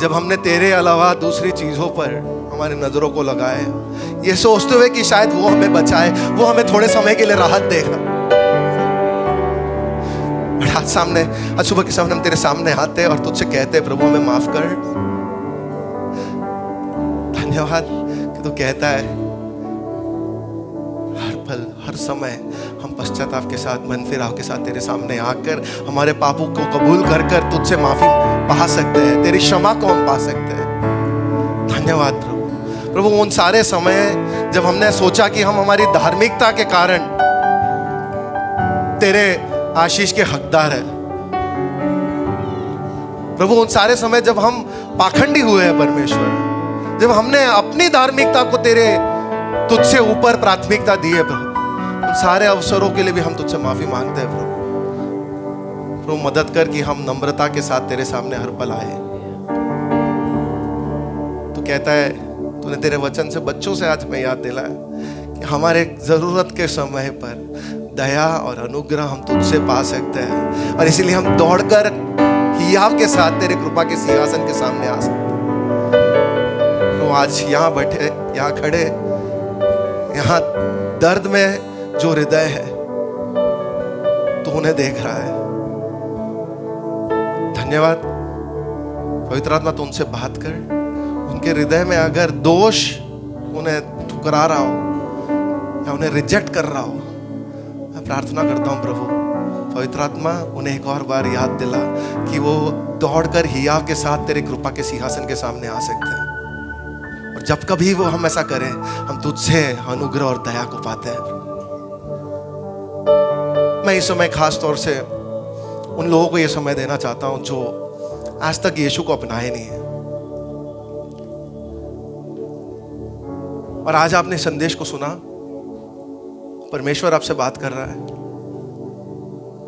जब हमने तेरे अलावा दूसरी चीजों पर हमारी नजरों को लगाए, ये सोचते हुए कि शायद वो हमें बचाए, वो हमें थोड़े समय के लिए राहत देगा, आज सामने, आज सुबह के सामने हम तेरे सामने आते हैं और तुझसे कहते हैं प्रभु हमें माफ कर। धन्यवाद कि तू कहता है हर पल हर समय हम पश्चाताप के साथ, मन फिराव के साथ तेरे सामने आकर हमारे पापों को कबूल कर कर तुझसे माफी पा सकते हैं, तेरी क्षमा को हम पा सकते हैं। धन्यवाद प्रभु। प्रभु उन सारे समय जब हमने सोचा कि हम हमारी धार्मिकता के कारण तेरे आशीष के हकदार है प्रभु, उन सारे समय जब हम पाखंडी हुए हैं परमेश्वर, जब हमने अपनी धार्मिकता को तेरे तुझसे ऊपर प्राथमिकता दी है प्रभु, उन सारे अवसरों के लिए भी हम तुझसे माफी मांगते हैं प्रभु। प्रभु मदद कर कि हम नम्रता के साथ तेरे सामने हर पल आए। तू कहता है, तूने तेरे वचन से बच्चों से आज मैं याद दिलाया कि हमारे जरूरत के समय पर दया और अनुग्रह हम तुझसे पा सकते हैं, और इसीलिए हम दौड़कर हियाव के साथ तेरे कृपा के सिंहासन के सामने आ सकते हैं। तो आज यहाँ बैठे, यहाँ खड़े, यहाँ दर्द में जो हृदय है तो उन्हें देख रहा है। धन्यवाद पवित्र आत्मा, तू उनसे बात कर। उनके हृदय में अगर दोष उन्हें ठुकरा रहा हो या उन्हें रिजेक्ट कर रहा हो, मैं प्रार्थना करता हूँ प्रभु पवित्र आत्मा उन्हें एक और बार याद दिला कि वो दौड़कर हियाव के साथ तेरे कृपा के सिंहासन के सामने आ सकते हैं, और जब कभी वो हम ऐसा करें हम तुझसे अनुग्रह और दया को पाते हैं। मैं इस समय खास तौर से उन लोगों को ये समय देना चाहता हूं जो आज तक यीशु को अपनाए नहीं है, और आज आपने संदेश को सुना, परमेश्वर आपसे बात कर रहा है।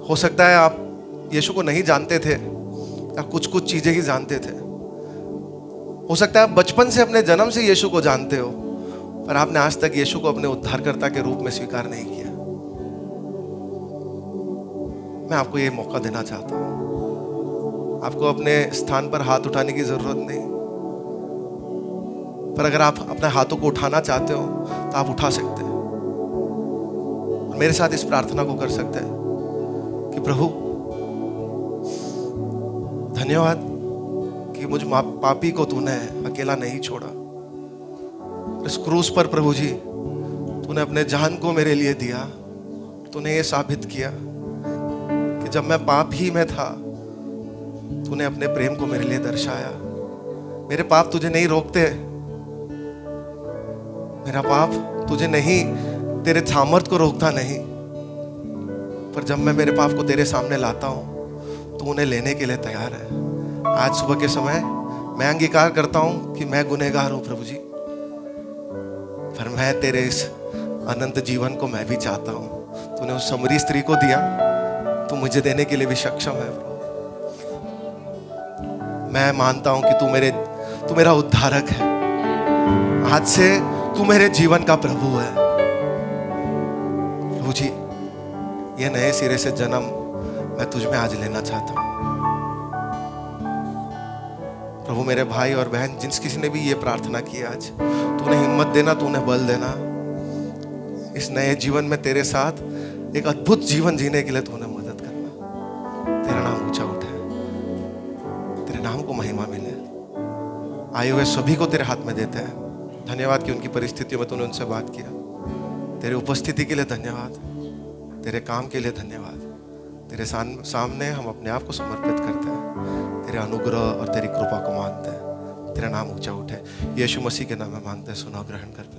हो सकता है आप यीशु को नहीं जानते थे या कुछ कुछ चीजें ही जानते थे। हो सकता है आप बचपन से अपने जन्म से यीशु को जानते हो, पर आपने आज तक यीशु को अपने उद्धारकर्ता के रूप में स्वीकार नहीं किया। मैं आपको ये मौका देना चाहता हूं। आपको अपने स्थान पर हाथ उठाने की जरूरत नहीं, पर अगर आप अपने हाथों को उठाना चाहते हो तो आप उठा सकते हैं, और मेरे साथ इस प्रार्थना को कर सकते हैं कि प्रभु धन्यवाद कि मुझ पापी को तूने अकेला नहीं छोड़ा। इस क्रूस पर प्रभु जी तूने अपने जान को मेरे लिए दिया। तूने ये साबित किया कि जब मैं पापी में था तूने अपने प्रेम को मेरे लिए दर्शाया। मेरे पाप तुझे नहीं रोकते, मेरा पाप तुझे नहीं, तेरे सामर्थ्य को रोकता नहीं, पर जब मैं मेरे पाप को तेरे सामने लाता हूं तो उन्हें लेने के लिए तैयार है। आज सुबह के समय मैं अंगीकार करता हूं कि मैं गुनहगार हूं प्रभु जी, पर मैं तेरे इस अनंत जीवन को मैं भी चाहता हूं। तूने उस समरी स्त्री को दिया, तू मुझे देने के लिए भी सक्षम है प्रभु। मैं मानता हूं कि तू मेरा उद्धारक है। आज से तू मेरे जीवन का प्रभु है प्रभु जी। ये नए सिरे से जन्म मैं तुझ में आज लेना चाहता हूं प्रभु। मेरे भाई और बहन जिस किसी ने भी ये प्रार्थना की आज, तूने हिम्मत देना, तूने बल देना, इस नए जीवन में तेरे साथ एक अद्भुत जीवन जीने के लिए तूने मदद करना। तेरा नाम ऊंचा आए हुए सभी को तेरे हाथ में देते हैं। धन्यवाद कि उनकी परिस्थितियों में तूने उनसे बात किया। तेरे उपस्थिति के लिए धन्यवाद, तेरे काम के लिए धन्यवाद। तेरे सामने हम अपने आप को समर्पित करते हैं, तेरे अनुग्रह और तेरी कृपा को मानते हैं। तेरा नाम ऊंचा उठे, यीशु मसीह के नाम में मांगते हैं, सुना ग्रहण करते हैं।